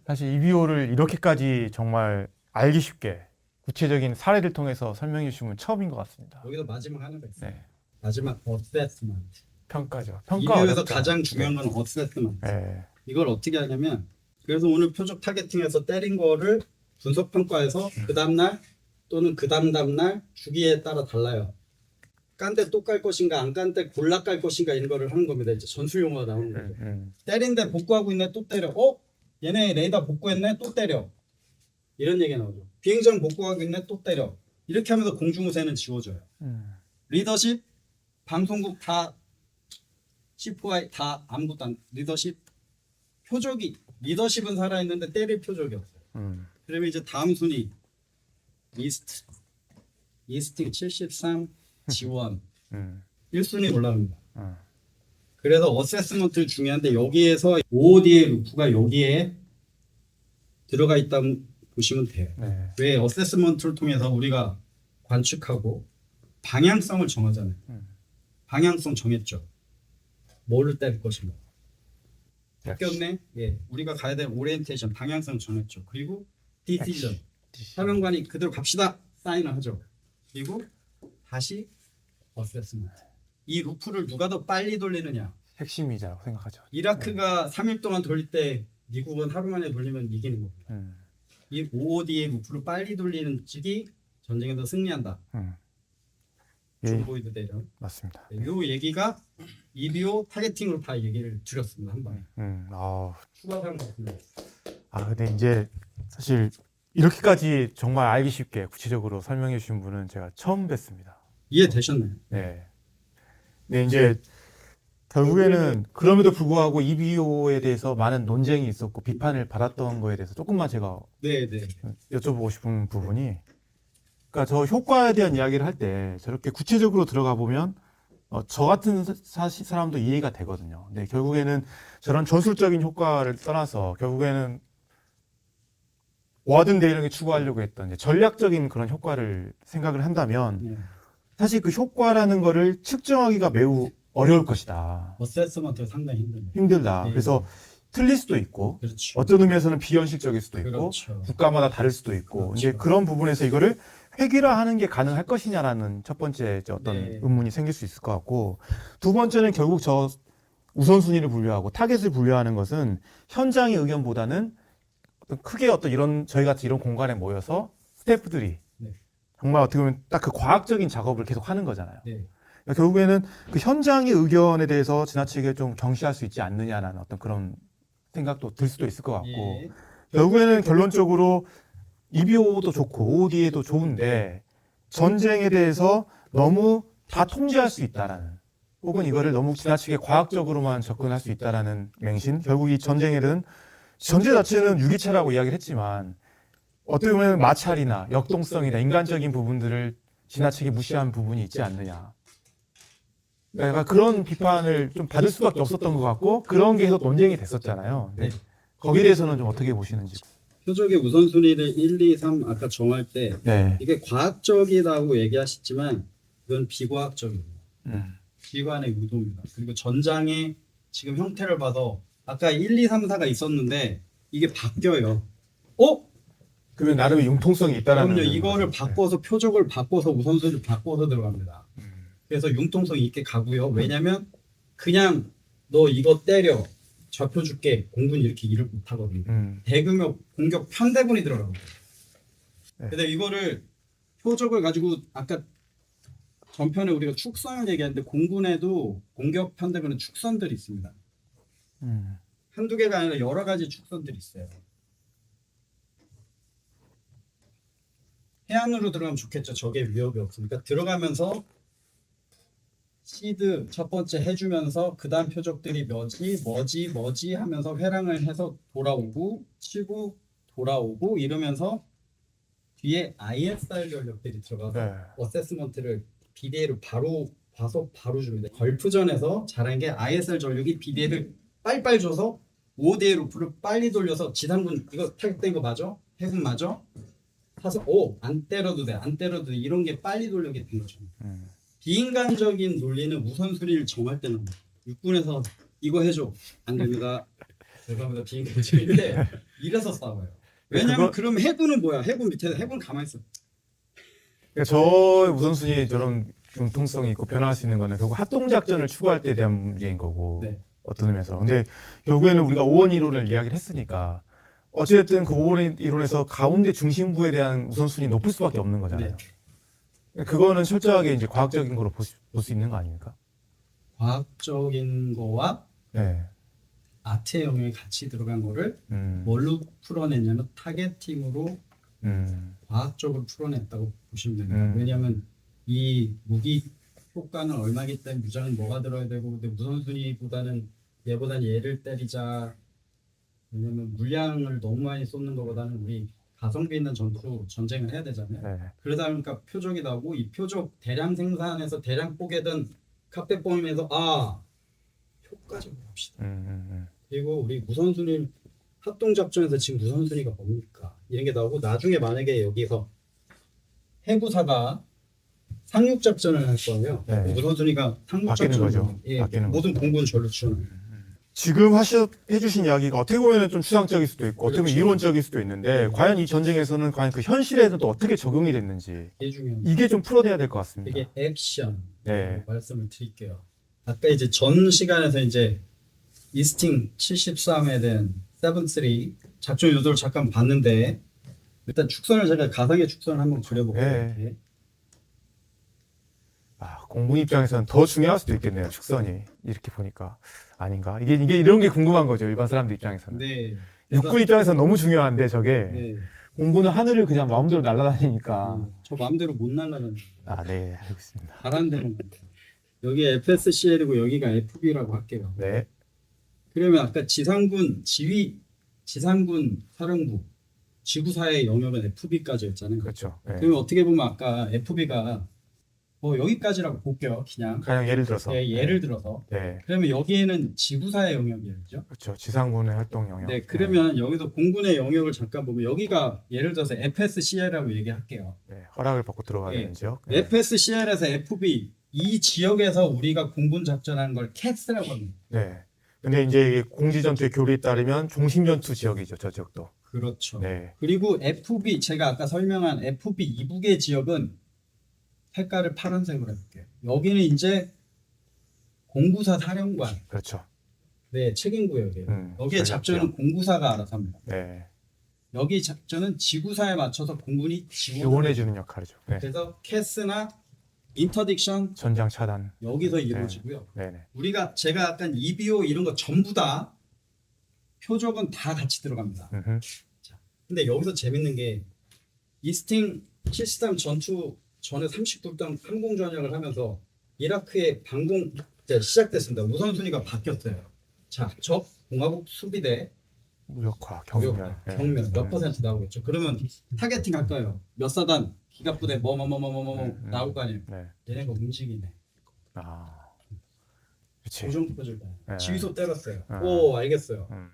사실 EBO를 이렇게까지 정말 알기 쉽게 구체적인 사례를 통해서 설명해 주시면 처음인 것 같습니다. 여기서 마지막 하나가 있어요. 네. 마지막 어세스먼트. 평가죠. 이비오에서 어렵죠. 가장 중요한 건 어세스먼트. 예. 이걸 어떻게 하냐면 그래서 오늘 표적 타겟팅에서 때린 거를 분석 평가해서 그 다음날 또는 그 다음날 주기에 따라 달라요. 깐 데 또 깔 것인가 안 깐 데 골라 깔 것인가 이런 거를 하는 겁니다. 이제 전술 용어가 나오는 거죠. 때린 데 복구하고 있네 또 때려. 얘네 레이더 복구했네 또 때려. 이런 얘기가 나오죠. 비행장 복구하고 있네 또 때려. 이렇게 하면서 공중무쇠는 지워져요. 리더십 방송국 다 C4I 다 아무것도 안 리더십 표적이 리더십은 살아있는데 때릴 표적이 없어요. 그러면 이제 다음 순위 이스팅 73 지원 1순위 올라갑니다. 그래서 어세스먼트 중요한데 여기에서 OOD의 루프가 여기에 들어가 있다고 보시면 돼요. 네. 왜 어세스먼트를 통해서 우리가 관측하고 방향성을 정하잖아요. 방향성 정했죠. 뭐를 때릴 것인가. 바뀌었네. 예, 우리가 가야 될 오리엔테이션 방향성 정했죠. 그리고 디시전 사령관이 그대로 갑시다 사인을 하죠. 그리고 다시 어세스먼트. 이 루프를 누가 더 빨리 돌리느냐. 핵심이라고 생각하죠. 이라크가 3일 동안 돌릴 때 미국은 하루 만에 돌리면 이기는 겁니다. 이 OOD의 루프를 빨리 돌리는 쪽이 전쟁에서 승리한다. 예, 중보이드 대련. 맞습니다. 이 얘기가 EBO 타겟팅으로 다 얘기를 드렸습니다. 한 번에. 추가 사항 같습니다. 근데 이제 사실 이렇게까지 정말 알기 쉽게 구체적으로 설명해 주신 분은 제가 처음 뵀습니다. 이해되셨나요? 네. 네, 이제 결국에는 그럼에도 불구하고 EBO에 대해서 많은 논쟁이 있었고 비판을 받았던 거에 대해서 조금만 제가 네. 여쭤보고 싶은 부분이, 그러니까 저 효과에 대한 이야기를 할 때 저렇게 구체적으로 들어가 보면 저 같은 사람도 이해가 되거든요. 근데 결국에는 저런 전술적인 효과를 떠나서 결국에는 워든 대령이 추구하려고 했던 이제 전략적인 그런 효과를 생각을 한다면 네. 사실 그 효과라는 거를 측정하기가 매우 어려울 것이다. 어세스먼트가 상당히 힘듭니다. 힘들다. 네. 그래서 틀릴 수도 있고 그렇죠. 어떤 의미에서는 비현실적일 수도 있고 그렇죠. 국가마다 다를 수도 있고 그렇죠. 이제 그런 부분에서 이거를 획일화하는 게 가능할 것이냐라는 첫 번째 이제 어떤 네. 의문이 생길 수 있을 것 같고, 두 번째는 결국 저 우선순위를 분류하고 타겟을 분류하는 것은 현장의 의견보다는 크게 어떤 이런 저희 같은 이런 공간에 모여서 스태프들이 네. 정말 어떻게 보면 딱 그 과학적인 작업을 계속 하는 거잖아요. 네. 그러니까 결국에는 그 현장의 의견에 대해서 지나치게 좀 경시할 수 있지 않느냐라는 어떤 그런 생각도 들 수도 있을 것 같고, 예. 결국에는 결론적으로 EBO도 좋고 OOD에도 좋은데 전쟁에 대해서 너무 다 통제할 수 있다라는, 혹은 이거를 너무 지나치게 과학적으로만 접근할 수 있다라는 맹신, 결국 이 전쟁에는 전제 자체는 유기체라고 이야기를 했지만 어떻게 보면 마찰이나 역동성이나 인간적인 부분들을 지나치게 무시한 부분이 있지 않느냐. 내가 그런 비판을 좀 받을 수밖에 없었던 것 같고, 그런 게 계속 논쟁이 됐었잖아요. 네. 거기에 대해서는 좀 어떻게 보시는지. 표적의 우선순위를 1, 2, 3 아까 정할 때 네. 이게 과학적이라고 얘기하셨지만 이건 비과학적입니다. 비관의 의도입니다. 그리고 전장의 지금 형태를 봐서 아까 1, 2, 3, 4가 있었는데 이게 바뀌어요. 어? 그러면 나름의 융통성이 있다라는. 그럼요. 이거를 거죠. 바꿔서 표적을 바꿔서 우선순위를 바꿔서 들어갑니다. 그래서 융통성 있게 가고요. 왜냐면 그냥 너 이거 때려 좌표 줄게 공군 이렇게 일을 못 하거든요. 대규모 공격 편대군이 들어가고. 네. 근데 이거를 표적을 가지고 아까 전편에 우리가 축선을 얘기했는데 공군에도 공격 편대군은 축선들이 있습니다. 한두 개가 아니라 여러 가지 축선들이 있어요. 해안으로 들어가면 좋겠죠. 적의 위협이 없으니까 들어가면서 시드 첫 번째 해주면서 그 다음 표적들이 뭐지 하면서 회랑을 해서 돌아오고 치고 돌아오고 이러면서 뒤에 ISR 전력들이 들어가서 네. 어세스먼트를 비대로 바로 봐서 바로 줍니다. 걸프전에서 잘한 게 ISR 전력이 비대를 빨빨 줘서 5대 루프를 빨리 돌려서 지상군 이거 타격된 거 맞아? 해군 맞아? 타서 안 때려도 돼 안 때려도 돼 이런 게 빨리 돌려게 된 거죠. 비인간적인 논리는 우선순위를 정할 때는 육군에서 이거 해줘 안 됩니다. 죄송합니다 비인간적인데 이래서 싸워요. 왜냐면 그럼 해군은 뭐야? 해군 밑에서 해군 가만히 있어. 그러니까 저 우선순위 저런 융통성이 있고 변화할 수 있는 거는 결국 합동작전을 추구할 때에 대한 문제인 거고 네. 어떤 의미에서. 근데 결국에는 우리가 5원 이론을 이야기를 했으니까 어쨌든 그 5원 이론에서 가운데 중심부에 대한 우선순위 높을 수밖에 없는 거잖아요. 그거는 철저하게 이제 과학적인 거로 볼 수 있는 거 아닙니까? 과학적인 거와 네. 아트의 영역이 같이 들어간 거를 음. 뭘로 풀어냈냐면 타겟팅으로 과학적으로 풀어냈다고 보시면 됩니다. 왜냐하면 이 무기 효과는 얼마기 때문에 무장은 뭐가 들어야 되고 근데 우선순위보다는 얘보다는 얘를 때리자. 왜냐면 물량을 너무 많이 쏟는 것보다는 우리 가성비 있는 전쟁을 해야 되잖아요. 네. 그러다 보니까 표적이 나오고 이 표적 대량 생산해서 대량 뽀개던 카페폼에서 효과적으로 합시다. 그리고 우리 우선순위 합동작전에서 지금 우선순위가 뭡니까? 이런 게 나오고 나중에 만약에 여기서 해구사가 상륙작전을 할 거예요. 네. 우선순위가 바뀌는 상륙작전 거죠. 예, 바뀌는 모든 공군 전로 추천을 지금 해주신 이야기가 어떻게 보면 좀 추상적일 수도 있고 어떻게 보면 그렇죠. 이론적일 수도 있는데 과연 이 전쟁에서는 과연 그 현실에는 또 어떻게 적용이 됐는지 이게 중요한 이게 좀 풀어내야 될 것 같습니다. 이게 액션 네. 말씀을 드릴게요. 아까 이제 전 시간에서 이제 이스팅 73에 대한 73 작전 요소를 잠깐 봤는데 일단 축선을 제가 가상의 축선을 한번 그려볼게요. 네. 이렇게. 공군 입장에서는 더 중요할 수도 있겠네요. 축선이 이렇게 보니까 아닌가? 이게 이런 게 궁금한 거죠. 일반 사람들 입장에서는. 네. 육군 입장에서는 너무 중요한데 저게 네. 공군은 하늘을 그냥 마음대로 날아다니니까. 저 마음대로 못 날라가는. 네, 알고 있습니다. 바란 대로. 여기 FSCL이고 여기가 FB라고 할게요. 네. 그러면 아까 지상군 사령부 지구사의 영역은 FB까지였잖아요. 그렇죠. 네. 그러면 어떻게 보면 아까 FB가 여기까지라고 볼게요. 그냥 예를 들어서. 예를 들어서 네. 그러면 여기에는 지구사의 영역이죠. 그렇죠. 지상군의 활동 영역. 네, 그러면 여기서 공군의 영역을 잠깐 보면 여기가 예를 들어서 FSCL이라고 얘기할게요. 네, 허락을 받고 들어가야 네. 되는 지역. 네. FSCL에서 FB 이 지역에서 우리가 공군 작전하는 걸 CATS라고 합니다. 네. 근데 이제 이게 공지전투의 교리에 따르면 종신전투 지역이죠. 저 지역도. 그렇죠. 네. 그리고 FB 제가 아까 설명한 FB 이북의 지역은 색깔을 파란색으로 해볼게요. 여기는 이제 공구사 사령관, 그렇죠. 네 책임 구역이에요. 여기에 전략 작전은 지역. 공구사가 알아서 합니다. 네. 여기 작전은 지구사에 맞춰서 공군이 지원해 주는 역할이죠. 네. 그래서 캐스나 인터딕션 전장 차단. 여기서 이루어지고요. 네네. 우리가 제가 약간 EBO 이런 거 전부 다 표적은 다 같이 들어갑니다. 근데 여기서 재밌는 게 이스팅 73 전투 전에 39단 항공 전역을 하면서 이라크의 반공 시작됐습니다. 우선순위가 바뀌었어요. 자, 적 공화국 수비대 무력화, 경멸. 네. 경면 몇 퍼센트 나오겠죠. 그러면 타겟팅 할까요? 몇 사단 기갑부대 뭐 나올 거 아니에요. 네. 얘네가 움직이네. 그렇지. 고정 표절. 네. 지휘소 때렸어요. 오 알겠어요. 음.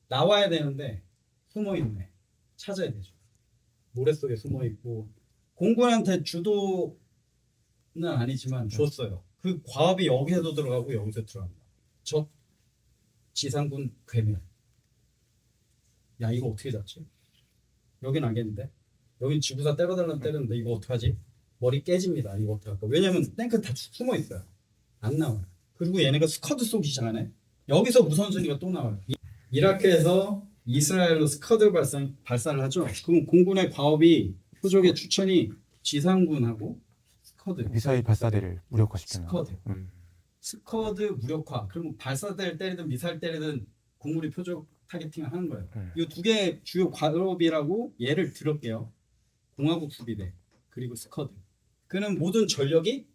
나와야 되는데 숨어 있네. 찾아야 되죠. 모래 속에 숨어 있고 공군한테 주도는 아니지만 줬어요. 그 과업이 여기에도 들어가고 여기서 들어갑니다. 지상군 괴멸. 야 이거 어떻게 잡지? 여긴 알겠는데 여긴 지구사 때려달라면 때렸는데 이거 어떡하지? 머리 깨집니다. 이거 어떡할까? 왜냐면 탱크 다 숨어 있어요. 안 나와요. 그리고 얘네가 스커드 쏘기 시작하네. 여기서 우선순위가 또 나와요. 이라크에서 이스라엘로 스커드 발사를 하죠. 그럼 공군의 과업이 표적의 추천이 지상군하고 스커드. 미사일 발사대를 무력화시키는. 스커드. 스커드 무력화. 그러면 발사대를 때리든 미사일 때리든 공군이 표적 타겟팅을 하는 거예요. 이 두 개 주요 과업이라고 예를 들을게요. 공화국 수비대 그리고 스커드. 그는 모든 전력이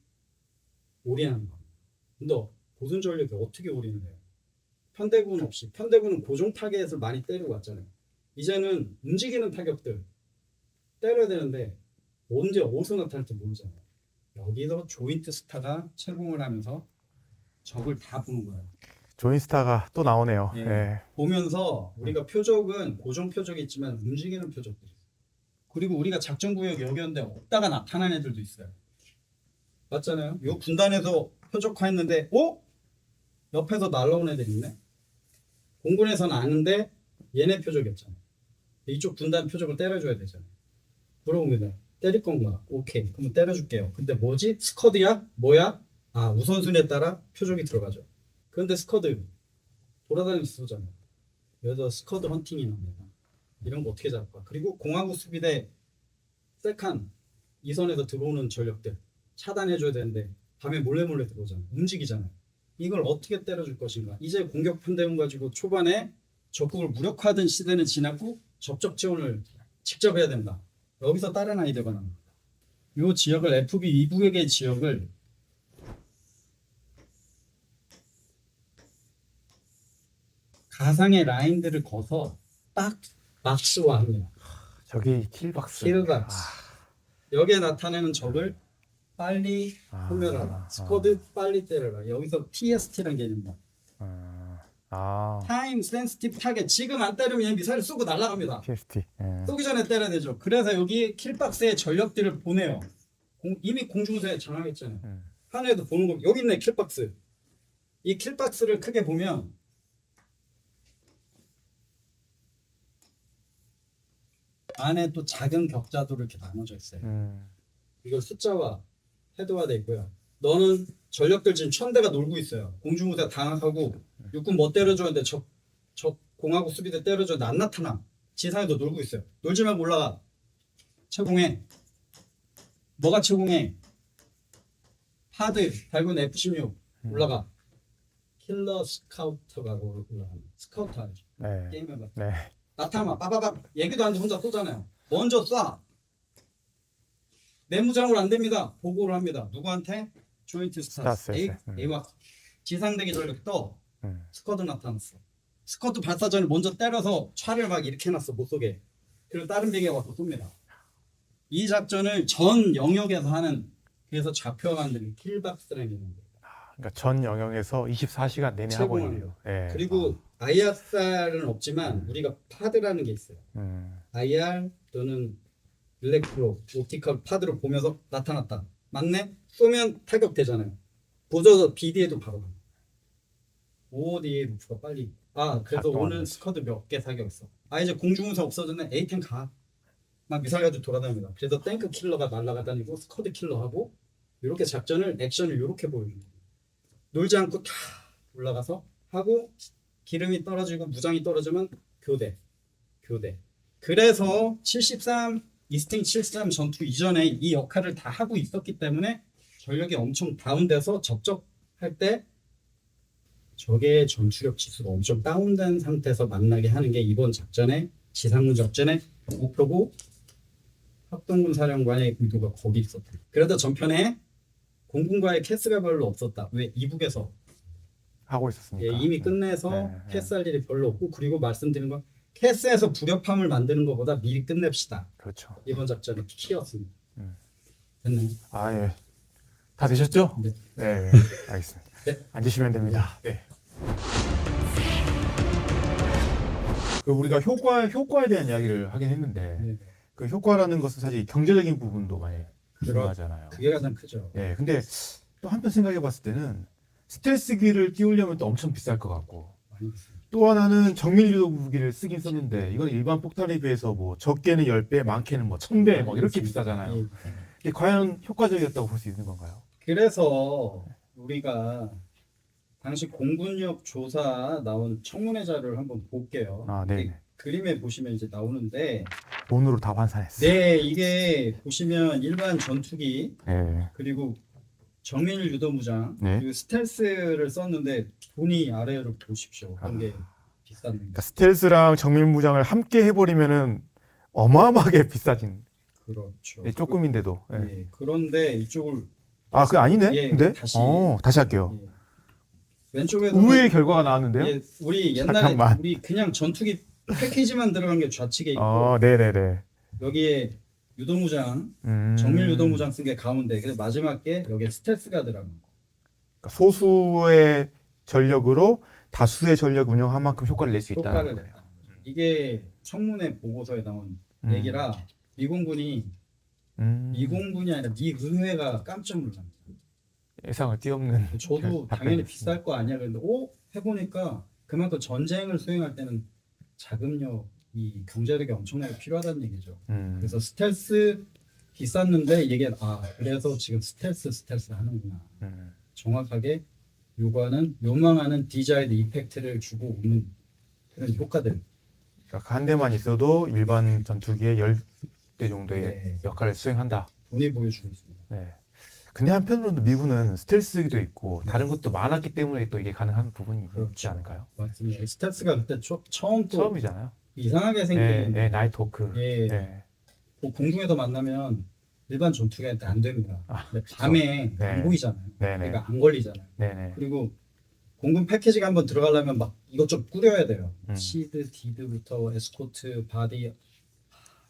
올인하는 겁니다. 근데 모든 전력이 어떻게 올인을 해요? 편대군 없이. 편대군은 고정 타겟을 많이 때리고 왔잖아요. 이제는 움직이는 타격들 때려야 되는데 언제 어디서 나타날지 모르잖아요. 여기서 조인트 스타가 채공을 하면서 적을 다 보는 거예요. 조인스타가 또 나오네요. 예. 예. 보면서 우리가 표적은 고정 표적이 있지만 움직이는 표적들이 있어요. 그리고 우리가 작전 구역이 여기였는데 없다가 나타난 애들도 있어요. 맞잖아요. 요 군단에서 표적화했는데 옆에서 날라온 애들 있네. 공군에서는 아는데 얘네 표적이었잖아요. 이쪽 군단 표적을 때려줘야 되잖아요. 물어봅니다. 때릴 건가? 오케이. 그럼 때려줄게요. 근데 뭐지? 스커드야? 뭐야? 아 우선순위에 따라 표적이 들어가죠. 그런데 스커드 돌아다니면서 쏘잖아요. 여기서 스커드 헌팅이 납니다. 이런 거 어떻게 잡을까? 그리고 공화국 수비대 세칸 이선에서 들어오는 전력들 차단해줘야 되는데 밤에 몰래 들어오잖아요. 움직이잖아요. 이걸 어떻게 때려줄 것인가? 이제 공격 편대군 가지고 초반에 적국을 무력화하던 시대는 지났고 접촉 지원을 직접 해야 된다. 여기서 다른 아이디어가 나옵니다. 이 지역을 FB 이북의 지역을 가상의 라인들을 거서 딱 박스화합니다. 저기 킬박스. 킬박스. 여기에 나타내는 적을 빨리 소멸하라. 스쿼드 빨리 때려라. 여기서 TST라는 개념입니다. 타임 센시티브 타겟. 지금 안 때리면 얘 미사일 쏘고 날아갑니다. TST. 예. 쏘기 전에 때려야 되죠. 그래서 여기 킬박스에 전력들을 보내요. 이미 공중부대에 장악했잖아요. 하늘에도 보는 거. 여기 있네 킬박스. 이 킬박스를 크게 보면 안에 또 작은 격자도로 이렇게 나눠져 있어요. 이걸 숫자와 헤드화돼 있고요. 너는 전력들 지금 1000대가 놀고 있어요. 공중부대 장악하고 육군 뭐 때려줬는데 저 공화국 수비대 때려줬는데 안 나타나. 지상에도 놀고 있어요. 놀지 말고 올라가. 채공해. 뭐가 채공해? 하드, 달군 F-16 올라가. 킬러 스카우터가 올라가는. 스카우터 알죠? 네. 게임해봐. 네. 나타나면 빠바박 얘기도 안 돼 혼자 쏘잖아요. 먼저 쏴. 내무장으로 안 됩니다. 보고를 합니다. 누구한테? 조인트 스타스. A와 지상대기 전력 떠. 스쿼드 나타났어. 스쿼드 발사전을 먼저 때려서 차를 막 이렇게 해놨어. 못 쏘게. 그리고 다른 비행기가 와서 쏩니다. 이 작전을 전 영역에서 하는 그래서 좌표가 만드는 킬박스라는 게 있는데 그러니까 전 영역에서 24시간 내내 하고 있는. 최고예요. 예. 그리고 IR은 없지만 우리가 파드라는 게 있어요. IR 또는 일렉트로 옵티컬 파드로 보면서 나타났다. 맞네? 쏘면 타격되잖아요. 보조서 BD에도 바로 가. ODA 루프가 빨리. 그래서 오늘 스쿼드 몇 개 사격했어. 이제 공중우사 없어졌네. A10 가. 막 미사일 가지고 돌아다닙니다. 그래서 탱크 킬러가 날아가다니고 스쿼드 킬러하고 이렇게 작전을 액션을 이렇게 보여줍니다. 놀지 않고 다 올라가서 하고 기름이 떨어지고 무장이 떨어지면 교대. 그래서 73 이스팅 73 전투 이전에 이 역할을 다 하고 있었기 때문에 전력이 엄청 다운돼서 접촉할 때 적의 전투력 지수가 엄청 다운된 상태에서 만나게 하는 게 이번 작전의 지상군 작전의 목표고 합동군 사령관의 의도가 거기 있었다. 그래도 전편에 공군과의 캐스가 별로 없었다. 왜? 이북에서 하고 있었으니까. 이미 끝내서 네. 캐스할 일이 별로 없고 그리고 말씀드린 건 캐스에서 불협함을 만드는 것보다 미리 끝냅시다. 그렇죠. 이번 작전의 키였습니다. 됐나요? 예. 다 되셨죠? 네. 네. 알겠습니다. 네. 앉으시면 됩니다. 네. 우리가 효과에 대한 이야기를 하긴 했는데 네. 그 효과라는 것은 사실 경제적인 부분도 많이 중요하잖아요. 그게 가장 크죠. 예. 근데 또 한편 생각해 봤을 때는 스텔스기를 띄우려면 또 엄청 비쌀 것 같고 많이 비싸요. 또 하나는 정밀 유도 무기를 쓰긴 썼는데 이건 일반 폭탄에 비해서 뭐 적게는 10배, 많게는 뭐 1000배 뭐 이렇게 비싸잖아요. 예. 이게 과연 효과적이었다고 볼 수 있는 건가요? 그래서 우리가 당시 공군력 조사 나온 청문회 자료를 한번 볼게요. 아, 네. 이 그림에 보시면 이제 나오는데, 돈으로 다 환산했어요. 네, 이게 보시면 일반 전투기 네. 그리고 정밀 유도무장 네. 그리고 스텔스를 썼는데 돈이 아래로 보십시오. 어떤 게 비쌌는지. 그러니까 스텔스랑 정밀 무장을 함께 해버리면은 어마어마하게 비싸진. 그렇죠. 네, 조금인데도. 네. 예, 그런데 이쪽을 아, 그게 아니네. 예, 근데 다시 할게요. 예. 왼쪽에서 의외의 결과가 나왔는데요. 예, 우리 옛날에 잠깐만. 우리 그냥 전투기 패키지만 들어간 게 좌측에 있고 네네네. 여기에 유도무장 정밀 유도무장 쓴 게 가운데 그래서 마지막 게 여기에 스텔스가 들어간 거. 그러니까 소수의 전력으로 다수의 전력 운영한 만큼 효과를 낼 수 있다는 효과를 거예요. 냈다. 이게 청문회 보고서에 나온 얘기라 미공군이 아니라 미의회가 깜짝 놀랍니다. 예상을 뛰어넘는. 저도 당연히 비쌀 거 아니야 그랬는데 해보니까 그만큼 전쟁을 수행할 때는 자금력이 경제력이 엄청나게 필요하다는 얘기죠. 그래서 스텔스 비쌌는데 이게 그래서 지금 스텔스 하는구나. 정확하게 요망하는 디자이드 이펙트를 주고 오는 그런 효과들. 그러니까 한 대만 있어도 일반 전투기의 10대 정도의 네. 역할을 수행한다. 돈이 보여주고 있습니다. 네. 근데 한편으로는 미군은 스텔스기도 있고 다른 것도 많았기 때문에 또 이게 가능한 부분이 있지 않을까요? 맞습니다. 스텔스가 그때 처음 또 처음이잖아요. 이상하게 생긴 네, 나이트호크. 예. 네. 공중에서 만나면 일반 전투기한테 안 됩니다. 근데 그쵸. 밤에 네. 안 보이잖아요. 네네. 그러니까 안 걸리잖아요. 네네. 그리고 공군 패키지가 한번 들어가려면 막 이것저것 꾸려야 돼요. 음. 시드, 디드부터 에스코트, 바디,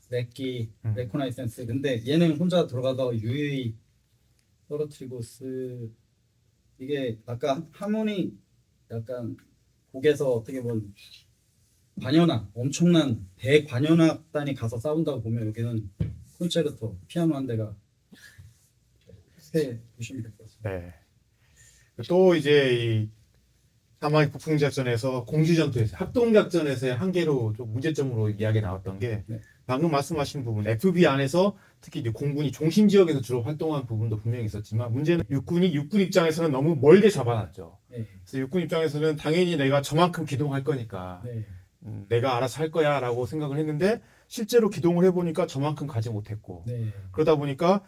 렉기, 레코나이센스. 근데 얘는 혼자 들어가서 유유히 떨어뜨리고 이게 아까 하모니 약간 곡에서 어떻게 보면 관현악, 엄청난 대관현악단이 가서 싸운다고 보면 여기는 콘체르토, 피아노 한 대가 보시면 될 것 같습니다. 네. 또 이제 이 사마이 폭풍 작전에서 공주 전투에서 합동 작전에서의 한계로 좀 문제점으로 이야기 나왔던 게 네. 방금 말씀하신 부분 FB 안에서 특히 이제 공군이 중심 지역에서 주로 활동한 부분도 분명히 있었지만 문제는 육군 입장에서는 너무 멀게 잡아놨죠. 네. 그래서 육군 입장에서는 당연히 내가 저만큼 기동할 거니까 네. 내가 알아서 할 거야라고 생각을 했는데 실제로 기동을 해보니까 저만큼 가지 못했고 네. 그러다 보니까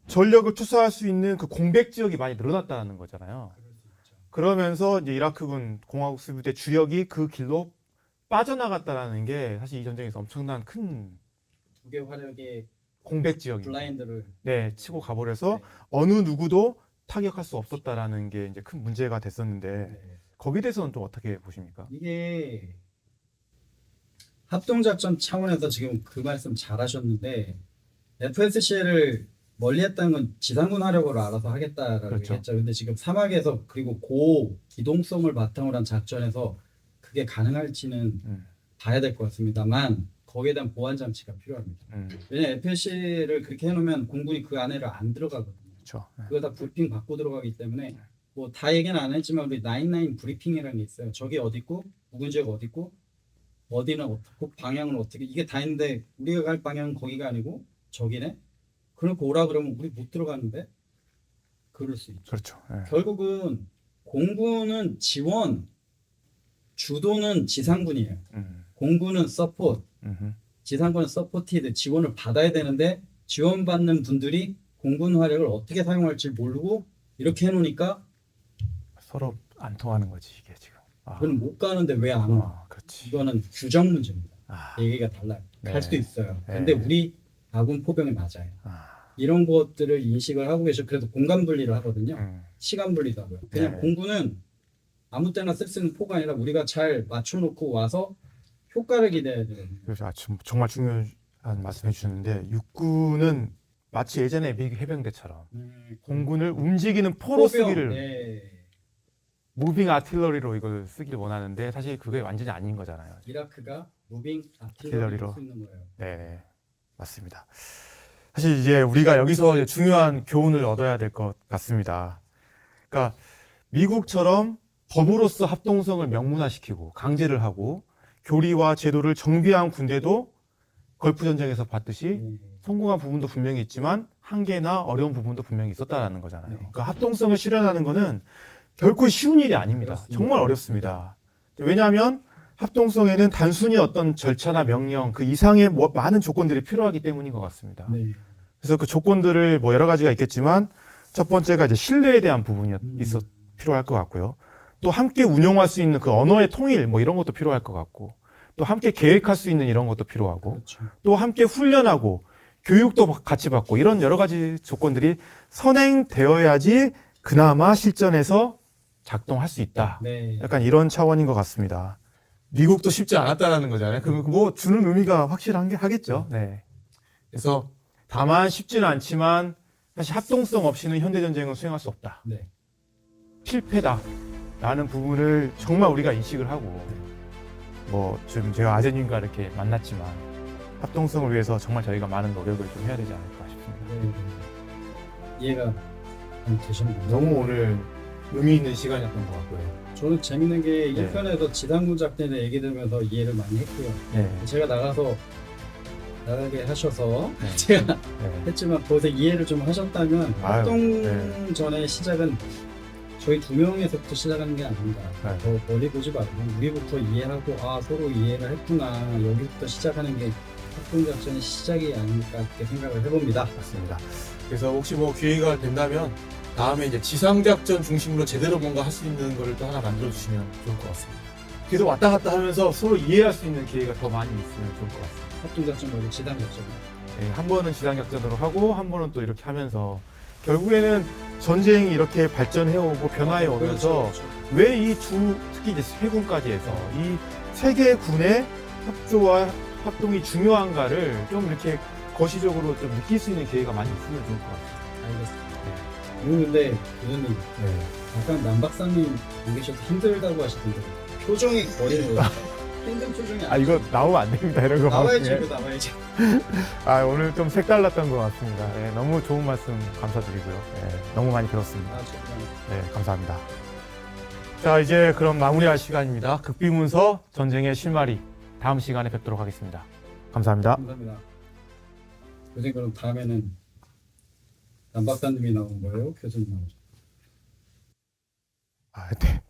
전력을 투사할 수 있는 그 공백 지역이 많이 늘어났다는 거잖아요. 그러면서 이제 이라크군 공화국 수비대 주력이 그 길로 빠져나갔다라는 게 사실 이 전쟁에서 엄청난 큰 두 개 화력의 공백 지역입니다. 블라인드를 네, 치고 가버려서 어느 누구도 타격할 수 없었다라는 게 이제 큰 문제가 됐었는데 네. 거기에 대해서는 좀 어떻게 보십니까? 이게 합동작전 차원에서 지금 그 말씀 잘하셨는데 FSC를 멀리했다는 건 지상군 하려고 알아서 하겠다라고 그렇죠. 했죠. 근데 지금 사막에서 그리고 고기동성을 바탕으로 한 작전에서 그게 가능할지는 봐야 될 것 같습니다만 거기에 대한 보안 장치가 필요합니다. 왜냐면 FSC를 그렇게 해놓으면 공군이 그 안에를 안 들어가거든요. 그렇죠. 그거 다 브리핑 받고 들어가기 때문에 뭐 다 얘기는 안 했지만 우리 99 브리핑이라는 게 있어요. 저기 어디 있고 묵은 지역 어디 있고 어디는 어떻고 방향은 어떻게 이게 다 있는데 우리가 갈 방향은 거기가 아니고 저기네. 그러니까 오라 그러면 우리 못 들어가는데 그럴 수 있죠. 그렇죠. 네. 결국은 공군은 지원, 주도는 지상군이에요. 공군은 서포트, 지상군은 서포티드 지원을 받아야 되는데 지원받는 분들이 공군 화력을 어떻게 사용할지 모르고 이렇게 해놓으니까 서로 안 통하는 거지 이게 지금. 그건 못 가는데 왜 안 와? 그렇지. 이거는 규정 문제입니다. 아, 얘기가 달라요. 네. 갈 수도 있어요. 네. 근데 우리 아군 포병이 맞아요. 아, 이런 것들을 인식을 하고 계셔. 그래서 공간 분리를 하거든요. 시간 분리도 하고요. 그냥 네. 공군은 아무 때나 쓸 수 있는 포가 아니라 우리가 잘 맞춰놓고 와서 효과를 기대해야 되거든요. 그래서 정말 중요한 말씀해 주셨는데 육군은 마치 예전에 미국 해병대처럼 공군을 움직이는 포로 쓰기를 네. 무빙 아틸러리로 이걸 쓰기를 원하는데 사실 그게 완전히 아닌 거잖아요. 이라크가 무빙 아틸러리로. 아틸러리로 쓰는 거예요. 네, 맞습니다. 사실 이제 우리가 여기서 이제 중요한 교훈을 얻어야 될 것 같습니다. 그러니까 미국처럼 법으로서 합동성을 명문화시키고 강제를 하고 교리와 제도를 정비한 군대도 걸프 전쟁에서 봤듯이 성공한 부분도 분명히 있지만 한계나 어려운 부분도 분명히 있었다라는 거잖아요. 그러니까 합동성을 실현하는 거는 결코 쉬운 일이 아닙니다. 정말 어렵습니다. 왜냐하면 합동성에는 단순히 어떤 절차나 명령 그 이상의 많은 조건들이 필요하기 때문인 것 같습니다. 네. 그래서 그 조건들을 여러 가지가 있겠지만 첫 번째가 이제 신뢰에 대한 부분이 필요할 것 같고요. 또 함께 운용할 수 있는 그 언어의 통일 이런 것도 필요할 것 같고 또 함께 계획할 수 있는 이런 것도 필요하고 그렇죠. 또 함께 훈련하고 교육도 같이 받고 이런 여러 가지 조건들이 선행되어야지 그나마 실전에서 작동할 수 있다. 네. 약간 이런 차원인 것 같습니다. 미국도 쉽지 않았다라는 거잖아요. 그럼 주는 의미가 확실한 게 하겠죠. 네. 그래서 다만 쉽지는 않지만 사실 합동성 없이는 현대전쟁은 수행할 수 없다. 네. 필패다라는 부분을 정말 우리가 인식을 하고 지금 제가 아재님과 이렇게 만났지만 합동성을 위해서 정말 저희가 많은 노력을 좀 해야 되지 않을까 싶습니다. 네. 이해가 되셨나요? 너무 오늘 의미 있는 시간이었던 것 같고요. 저는 재밌는 게 네. 1편에서 지상군 작전에 얘기 들으면서 이해를 많이 했고요. 네. 제가 나가게 하셔서 네. 제가 네. 했지만 거기서 이해를 좀 하셨다면 아유, 합동전의 시작은 저희 두 명에서부터 시작하는 게 아닌가. 네. 더 멀리 보지 말고 우리부터 이해하고 서로 이해를 했구나. 여기부터 시작하는 게 합동작전의 시작이 아닐까 이렇게 생각을 해봅니다. 맞습니다. 그래서 혹시 기회가 된다면 다음에 이제 지상작전 중심으로 제대로 뭔가 할 수 있는 거를 또 하나 만들어주시면 좋을 것 같습니다. 계속 왔다 갔다 하면서 서로 이해할 수 있는 기회가 더 많이 있으면 좋을 것 같습니다. 합동작전 말고 지상작전. 네, 한 번은 지상작전으로 하고 한 번은 또 이렇게 하면서 결국에는 전쟁이 이렇게 발전해오고 변화해 오면서 그렇죠. 왜 특히 이제 해군까지 해서 이 세 개 군의 협조와 합동이 중요한가를 좀 이렇게 거시적으로 좀 느낄 수 있는 기회가 많이 있으면 좋을 것 같아요. 알겠습니다. 근데 교수님 네. 약간 남 박사님 안 계셔도 힘들다고 하시던데 표정이 거의 힘든 표정이 이거 나오면 안 됩니다. 이런 거 나와야지. 방송에. 이거 나와야지. 오늘 좀 색달랐던 것 같습니다. 네, 너무 좋은 말씀 감사드리고요. 네, 너무 많이 배웠습니다. 죄송합니다. 네, 감사합니다. 자, 이제 그럼 마무리할 시간입니다. 극비문서 전쟁의 실마리 다음 시간에 뵙도록 하겠습니다. 감사합니다. 감사합니다. 교수님 그럼 다음에는 남 박사님이 나오는 거예요? 교수님 나오죠? 네.